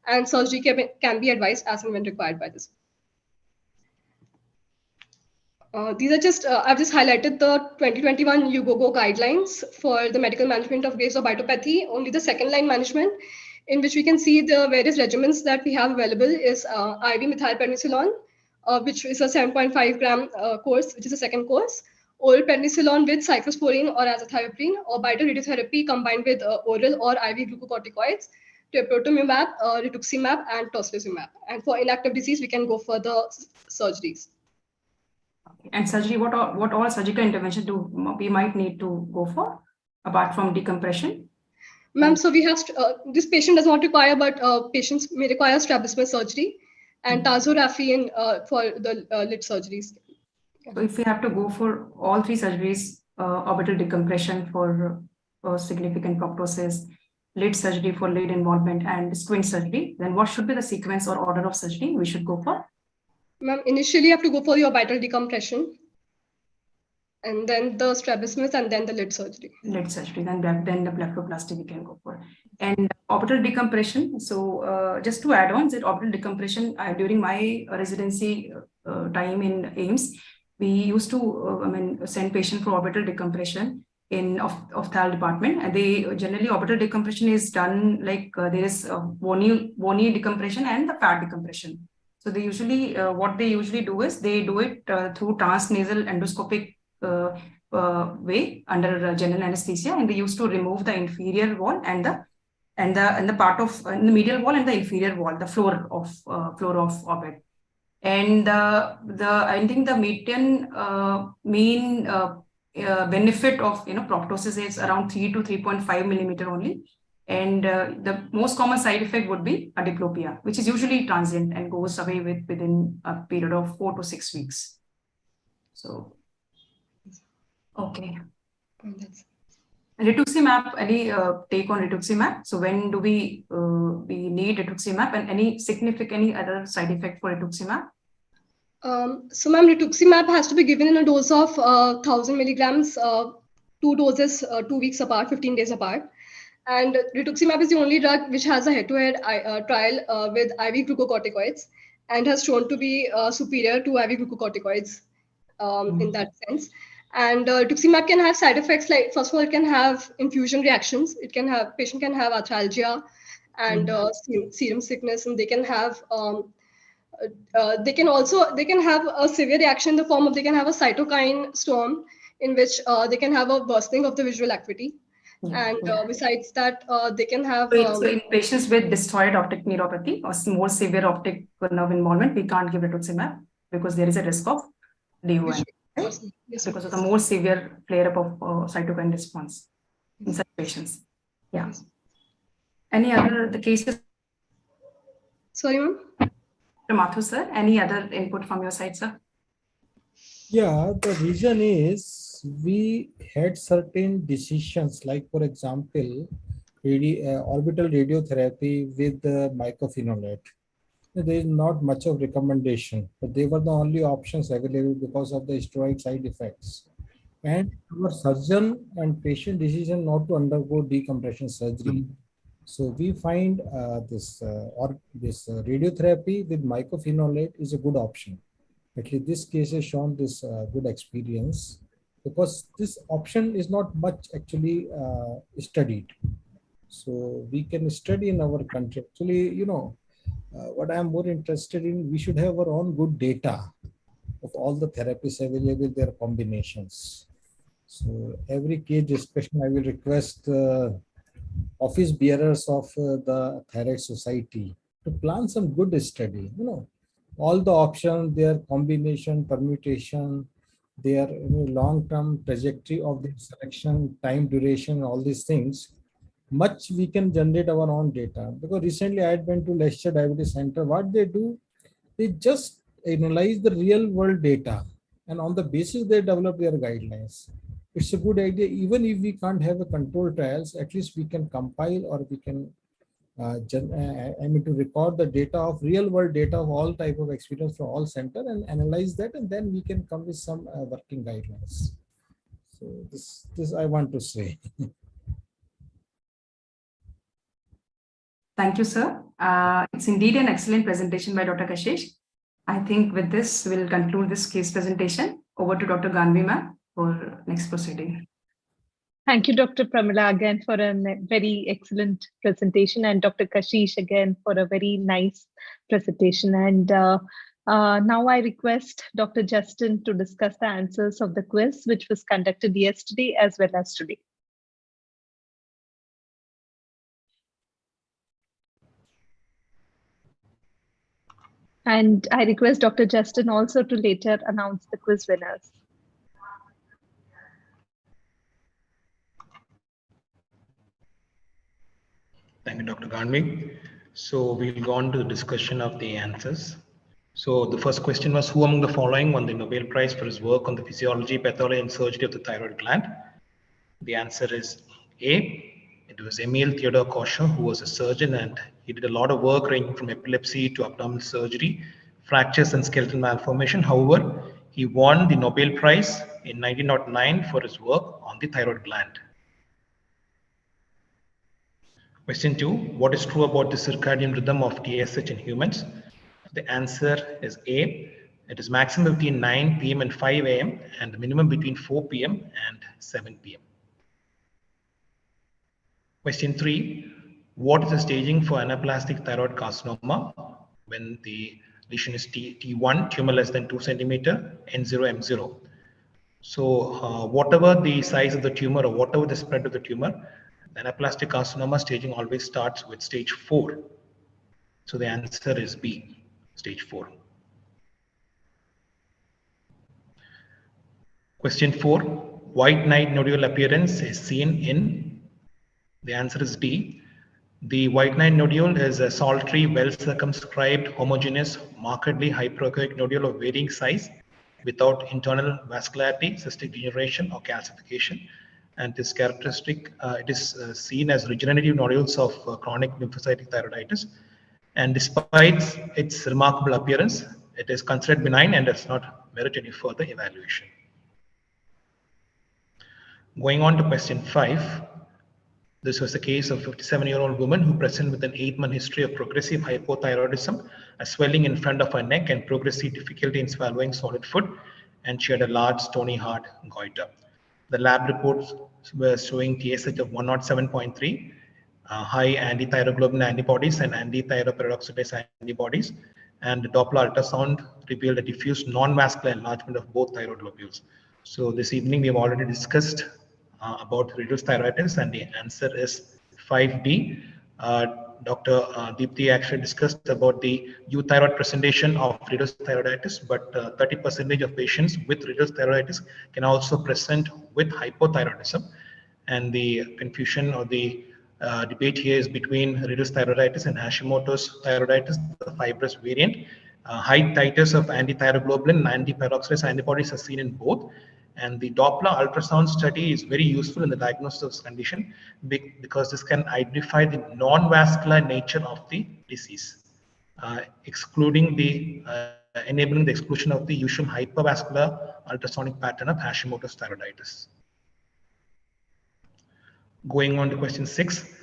Speaker 7: and surgery can be advised as and when required by this. These are just, I've just highlighted the 2021 UGOGO guidelines for the medical management of Graves' orbitopathy, only the second line management, in which we can see the various regimens that we have available is IV methylprednisolone, which is a 7.5 gram course, which is a second course, oral prednisolone with cyclosporine or azathioprine, or bioradiotherapy combined with oral or IV glucocorticoids, teprotumumab, rituximab, and tocilizumab. And for inactive disease, we can go for the surgeries.
Speaker 4: And surgery, what all surgical intervention do we might need to go for apart from decompression?
Speaker 7: Ma'am, so we have this patient does not require, but patients may require strabismus surgery and tazorafine for the lid surgeries.
Speaker 4: So if we have to go for all three surgeries, orbital decompression for significant proptosis, lid surgery for lid involvement, and squint surgery, then what should be the sequence or order of surgery we should go for?
Speaker 7: Ma'am, initially you have to go for the orbital decompression, and then the strabismus, and then the lid surgery.
Speaker 4: Lid surgery, then the blepharoplasty we can go for. And orbital decompression, so just to add on that orbital decompression, during my residency time in AIMS, we used to send patient for orbital decompression in ophthalm department, and they generally orbital decompression is done like there is bony decompression and the fat decompression. So they usually what they usually do is they do it through transnasal endoscopic way under general anesthesia, and they used to remove the inferior wall and the part of the medial wall and the inferior wall, the floor of orbit. And I think the mean benefit of proptosis is around 3 to 3.5 millimeter only. And the most common side effect would be adiplopia, which is usually transient and goes away within a period of 4 to 6 weeks. So, okay. Rituximab, any take on rituximab? So when do we need rituximab, and any other side effect for rituximab?
Speaker 7: So ma'am, rituximab has to be given in a dose of 1000 milligrams, 2 doses, 2 weeks apart, 15 days apart. And rituximab is the only drug which has a head-to-head trial with IV glucocorticoids and has shown to be superior to IV glucocorticoids in that sense. And rituximab can have side effects like, first of all, it can have infusion reactions. Patient can have arthralgia and serum sickness, and they can have they can have a severe reaction in the form of, they can have a cytokine storm in which they can have a worsening of the visual acuity. And besides that, they can have...
Speaker 4: So in patients with dystoid optic neuropathy or more severe optic nerve involvement, we can't give rituximab because there is a risk of DON, right? Yes, because of the more severe flare-up of cytokine response in such patients. Yeah. Yes. Any other cases?
Speaker 7: Sorry, ma'am?
Speaker 4: Mathur, sir, any other input from your side, sir?
Speaker 3: Yeah, the reason is we had certain decisions, like for example, orbital radiotherapy with mycophenolate. There is not much of recommendation, but they were the only options available because of the steroid side effects. And our surgeon and patient decision not to undergo decompression surgery. So we find this radiotherapy with mycophenolate is a good option. At least this case has shown this good experience, because this option is not much actually studied. So we can study in our country. Actually, what I'm more interested in, we should have our own good data of all the therapies available, their combinations. So every case discussion, I will request office bearers of the Thyroid Society to plan some good study. All the options, their combination, permutation, their long-term trajectory of the selection, time duration, all these things. Much we can generate our own data. Because recently I had been to Leicester Diabetes Center. What they do, they just analyze the real world data and on the basis they develop their guidelines. It's a good idea. Even if we can't have a control trials, at least we can compile, or we can to record the data of real world data of all type of experience from all center and analyze that, and then we can come with some working guidelines. So this I want to say.
Speaker 4: Thank you, sir. It's indeed an excellent presentation by Dr. Kashish. I think with this, we'll conclude this case presentation. Over to Dr. Ganvi ma'am for next proceeding.
Speaker 1: Thank you, Dr. Pramila, again for a very excellent presentation, and Dr. Kashish again for a very nice presentation. And now I request Dr. Justin to discuss the answers of the quiz, which was conducted yesterday as well as today. And I request Dr. Justin also to later announce the quiz winners.
Speaker 6: Thank you, Dr. Ganvi. So we'll go on to the discussion of the answers. So the first question was, who among the following won the Nobel Prize for his work on the physiology, pathology, and surgery of the thyroid gland? The answer is A. It was Emil Theodor Kocher, who was a surgeon, and he did a lot of work ranging from epilepsy to abdominal surgery, fractures, and skeletal malformation. However, he won the Nobel Prize in 1909 for his work on the thyroid gland. Question 2. What is true about the circadian rhythm of TSH in humans? The answer is A. It is maximum between 9 p.m. and 5 a.m. and the minimum between 4 p.m. and 7 p.m. Question 3. What is the staging for anaplastic thyroid carcinoma when the lesion is T1, tumor less than 2 centimeter, N0, M0? So whatever the size of the tumor or whatever the spread of the tumor, the anaplastic carcinoma staging always starts with stage 4. So the answer is B, stage 4. Question 4. White knight nodule appearance is seen in? The answer is D. The white knight nodule is a solitary, well-circumscribed, homogeneous, markedly hyperechoic nodule of varying size without internal vascularity, cystic degeneration, or calcification. And this characteristic, it is seen as regenerative nodules of chronic lymphocytic thyroiditis. And despite its remarkable appearance, it is considered benign and does not merit any further evaluation. Going on to question 5. This was the case of a 57-year-old woman who presented with an 8-month history of progressive hypothyroidism, a swelling in front of her neck, and progressive difficulty in swallowing solid food, and she had a large stony hard goiter. The lab reports were showing TSH of 107.3, high anti-thyroglobulin antibodies and anti-thyroperoxidase antibodies, and the Doppler ultrasound revealed a diffuse non-vascular enlargement of both thyroid lobules. So this evening we have already discussed about reduced thyroiditis, and the answer is 5D. Dr. Deepthi actually discussed about the euthyroid presentation of reduced thyroiditis, but 30% of patients with reduced thyroiditis can also present with hypothyroidism. And the confusion or the debate here is between reduced thyroiditis and Hashimoto's thyroiditis, the fibrous variant. High titers of anti-thyroglobulin and anti-peroxidase antibodies are seen in both. And the Doppler ultrasound study is very useful in the diagnosis of this condition because this can identify the non-vascular nature of the disease, excluding the enabling the exclusion of the usual hypervascular ultrasonic pattern of Hashimoto's thyroiditis. Going on to question 6,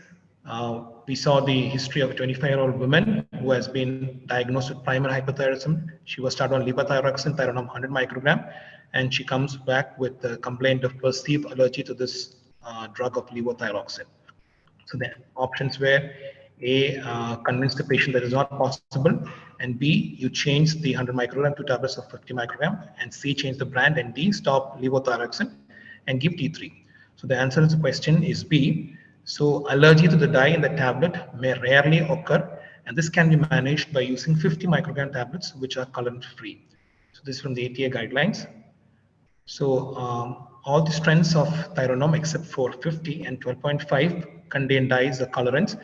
Speaker 6: we saw the history of a 25-year-old woman who has been diagnosed with primary hypothyroidism. She was started on levothyroxine, Thyronorm 100 microgram, and she comes back with a complaint of perceived allergy to this drug of levothyroxine. So the options were A, convince the patient that is not possible, and B, you change the 100 microgram to tablets of 50 microgram, and C, change the brand, and D, stop levothyroxine and give T3. So the answer to the question is B. So allergy to the dye in the tablet may rarely occur, and this can be managed by using 50 microgram tablets, which are colorant free. So this is from the ATA guidelines. So all the strengths of Thyronorm except for 50 and 12.5 contain dyes or colorants.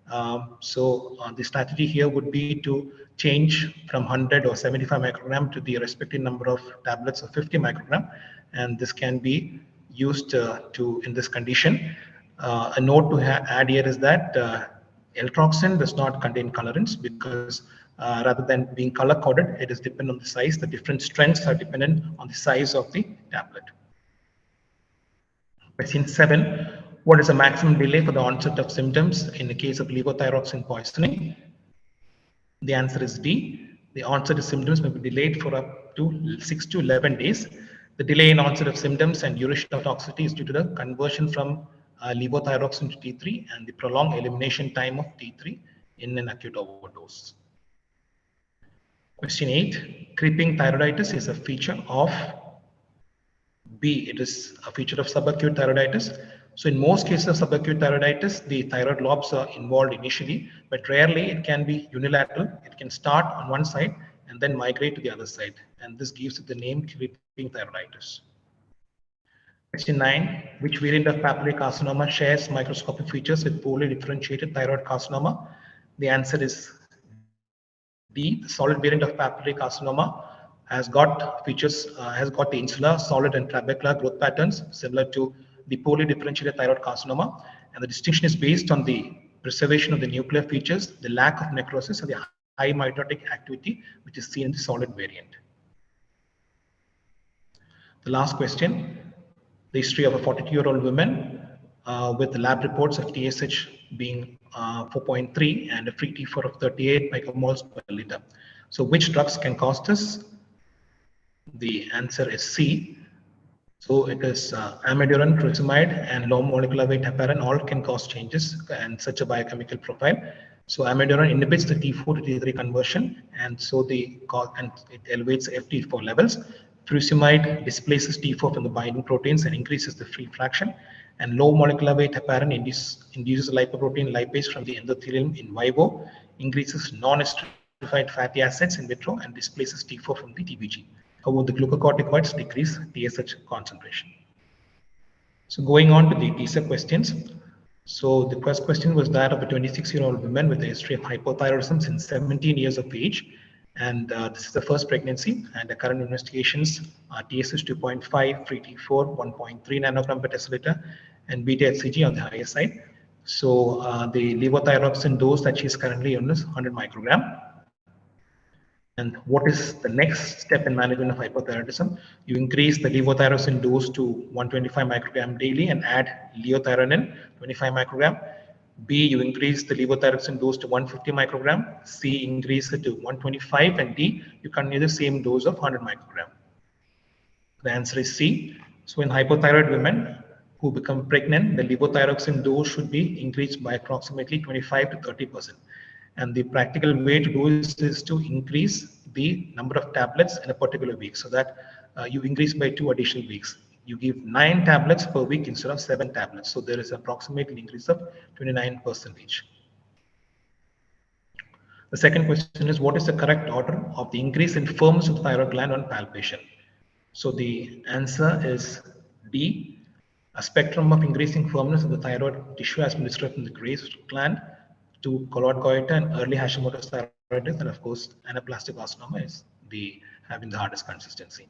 Speaker 6: The strategy here would be to change from 100 or 75 microgram to the respective number of tablets of 50 microgram, and this can be used in this condition. A note to add here is that L-Troxin does not contain colorants because rather than being color coded, it is dependent on the size. The different strengths are dependent on the size of the tablet. Question 7. What is the maximum delay for the onset of symptoms in the case of levothyroxine poisoning? The answer is D. The onset of symptoms may be delayed for up to 6 to 11 days. The delay in onset of symptoms and duration of toxicity is due to the conversion from levothyroxine to T3 and the prolonged elimination time of T3 in an acute overdose. Question 8. Creeping thyroiditis is a feature of B. It is a feature of subacute thyroiditis. So in most cases of subacute thyroiditis, the thyroid lobes are involved initially, but rarely it can be unilateral. It can start on one side and then migrate to the other side. And this gives it the name creeping thyroiditis. Question 9. Which variant of papillary carcinoma shares microscopic features with poorly differentiated thyroid carcinoma? The answer is D. The solid variant of papillary carcinoma has got features, has got the insular, solid, and trabecular growth patterns similar to the poorly differentiated thyroid carcinoma. And the distinction is based on the preservation of the nuclear features, the lack of necrosis, and the high mitotic activity, which is seen in the solid variant. The last question. The history of a 42-year-old woman with the lab reports of TSH being 4.3 and a free T4 of 38 picomoles per liter. So which drugs can cause this? The answer is C. So it is amiodarone, furosemide, and low molecular weight heparin all can cause changes in such a biochemical profile. So amiodarone inhibits the T4 to T3 conversion, and so it elevates FT4 levels. Furosemide displaces T4 from the binding proteins and increases the free fraction. And low molecular weight heparin induces lipoprotein lipase from the endothelium in vivo, increases non-esterified fatty acids in vitro, and displaces T4 from the TBG. However, the glucocorticoids decrease TSH concentration. So going on to the teaser questions. So the first question was that of a 26-year-old woman with a history of hypothyroidism since 17 years of age. And this is the first pregnancy, and the current investigations are TSH 2.5, free T4 1.3 nanogram per deciliter, and beta HCG on the higher side. So the levothyroxine dose that she is currently on is 100 microgram. And what is the next step in management of hypothyroidism? You increase the levothyroxine dose to 125 microgram daily and add leothyronin 25 microgram. B, you increase the levothyroxine dose to 150 microgram. C, increase it to 125, and D, you continue the same dose of 100 microgram. The answer is C. So in hypothyroid women who become pregnant, the levothyroxine dose should be increased by approximately 25 to 30%. And the practical way to do this is to increase the number of tablets in a particular week, so that you increase by 2 additional weeks. You give 9 tablets per week instead of 7 tablets. So there is approximately an increase of 29%. The second question is, what is the correct order of the increase in firmness of the thyroid gland on palpation? So the answer is D. A spectrum of increasing firmness of the thyroid tissue has been described from the Graves gland to colloid goiter and early Hashimoto's thyroiditis, and of course anaplastic carcinoma is having the hardest consistency.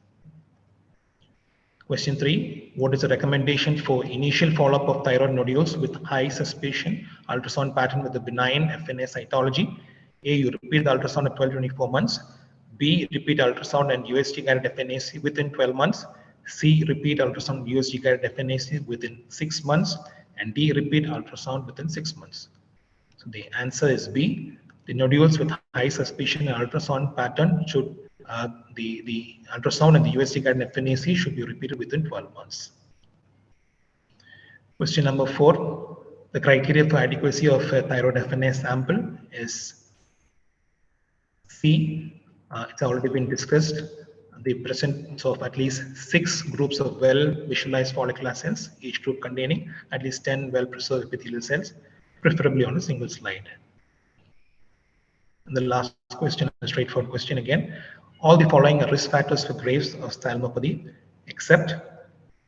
Speaker 6: Question 3. What is the recommendation for initial follow-up of thyroid nodules with high suspicion ultrasound pattern with a benign FNA cytology? A. You repeat the ultrasound at 12-24 months. B. Repeat ultrasound and USG guided FNAC within 12 months. C. Repeat ultrasound USG guided FNAC within 6 months. And D. Repeat ultrasound within 6 months. So the answer is B. The nodules with high suspicion and ultrasound pattern should the ultrasound and the USG guided FNAC should be repeated within 12 months. Question number 4. The criteria for adequacy of a thyroid FNA sample is C. It's already been discussed. The presence of at least 6 groups of well visualized follicular cells, each group containing at least 10 well preserved epithelial cells, preferably on a single slide. And the last question, a straightforward question again. All the following are risk factors for Graves' ophthalmopathy, except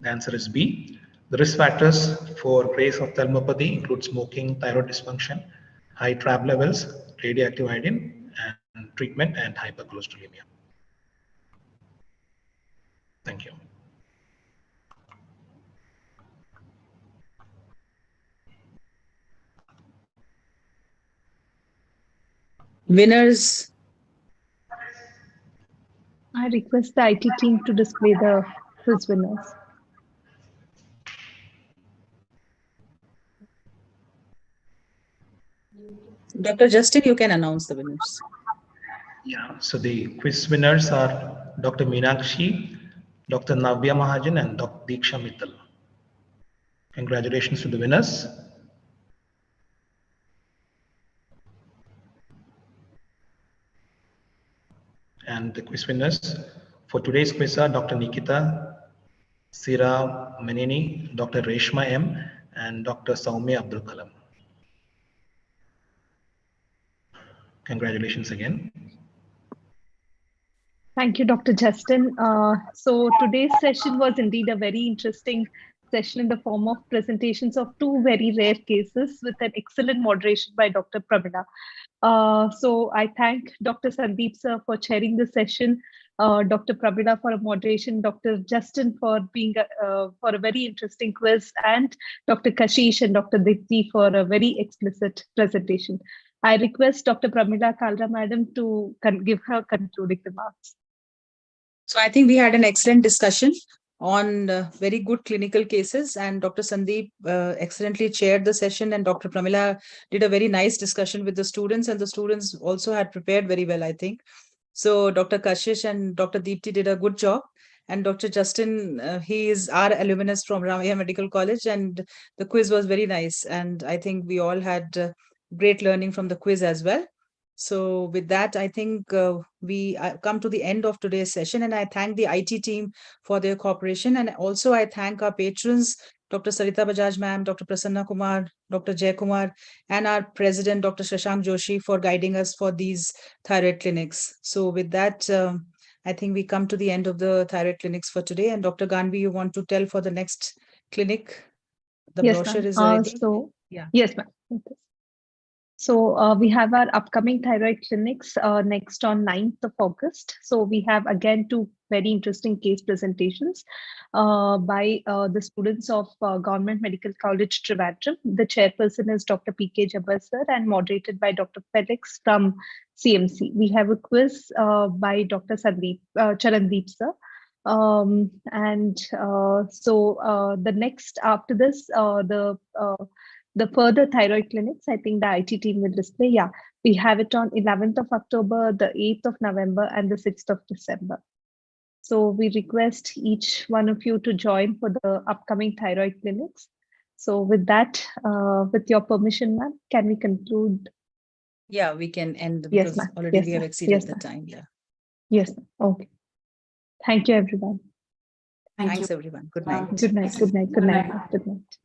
Speaker 6: the answer is B. The risk factors for Graves' ophthalmopathy include smoking, thyroid dysfunction, high TRAb levels, radioactive iodine, and treatment, and hypercholesterolemia. Thank you.
Speaker 8: Winners.
Speaker 1: I request the IT team to display the quiz winners.
Speaker 8: Dr. Justin, you can announce the winners.
Speaker 6: Yeah, so the quiz winners are Dr. Meenakshi, Dr. Navya Mahajan, and Dr. Diksha Mittal. Congratulations to the winners. And the quiz winners for today's quiz are Dr. Nikita Sira Menini, Dr. Reshma M, and Dr. Saumya Abdul Kalam. Congratulations again.
Speaker 1: Thank you, Dr. Justin. So today's session was indeed a very interesting session in the form of presentations of two very rare cases with an excellent moderation by Dr. Pramila. So I thank Dr. Sandeep sir for chairing the session, Dr. Pramila for a moderation, Dr. Justin for being for a very interesting quiz, and Dr. Kashish and Dr. Dipti for a very explicit presentation. I request Dr. Pramila Kalra madam to give her concluding remarks.
Speaker 8: So I think we had an excellent discussion on very good clinical cases, and Dr. Sandeep excellently chaired the session, and Dr. Pramila did a very nice discussion with the students, and the students also had prepared very well, I think. So Dr. Kashish and Dr. Deepti did a good job. And Dr. Justin, he is our alumnus from Ramaiah Medical College, and the quiz was very nice. And I think we all had great learning from the quiz as well. So with that, I think we come to the end of today's session, and I thank the IT team for their cooperation. And also I thank our patrons, Dr. Sarita Bajaj ma'am, Dr. Prasanna Kumar, Dr. Jay Kumar, and our president, Dr. Shashank Joshi, for guiding us for these thyroid clinics. So with that, I think we come to the end of the thyroid clinics for today. And Dr. Ganvi, you want to tell for the next clinic? The
Speaker 1: Yes,
Speaker 8: brochure
Speaker 1: ma'am.
Speaker 8: is ready.
Speaker 1: Yeah. Yes, ma'am. So we have our upcoming thyroid clinics next on 9th of August. So we have again two very interesting case presentations by the students of Government Medical College Trivandrum. The chairperson is Dr. P.K. Jabbar sir and moderated by Dr. Felix from CMC. We have a quiz by Dr. Charandeep sir. The next after this, the further thyroid clinics, I think the IT team will display. Yeah, we have it on 11th of October, the 8th of November, and the 6th of December. So we request each one of you to join for the upcoming thyroid clinics. So with that, with your permission, ma'am, can we conclude?
Speaker 8: Yeah, we can end because already we have exceeded the time. Yeah.
Speaker 1: Yes, okay. Thank you, everyone.
Speaker 8: Thanks, everyone. Good night.
Speaker 1: Good night. Good night. Good night. Good night.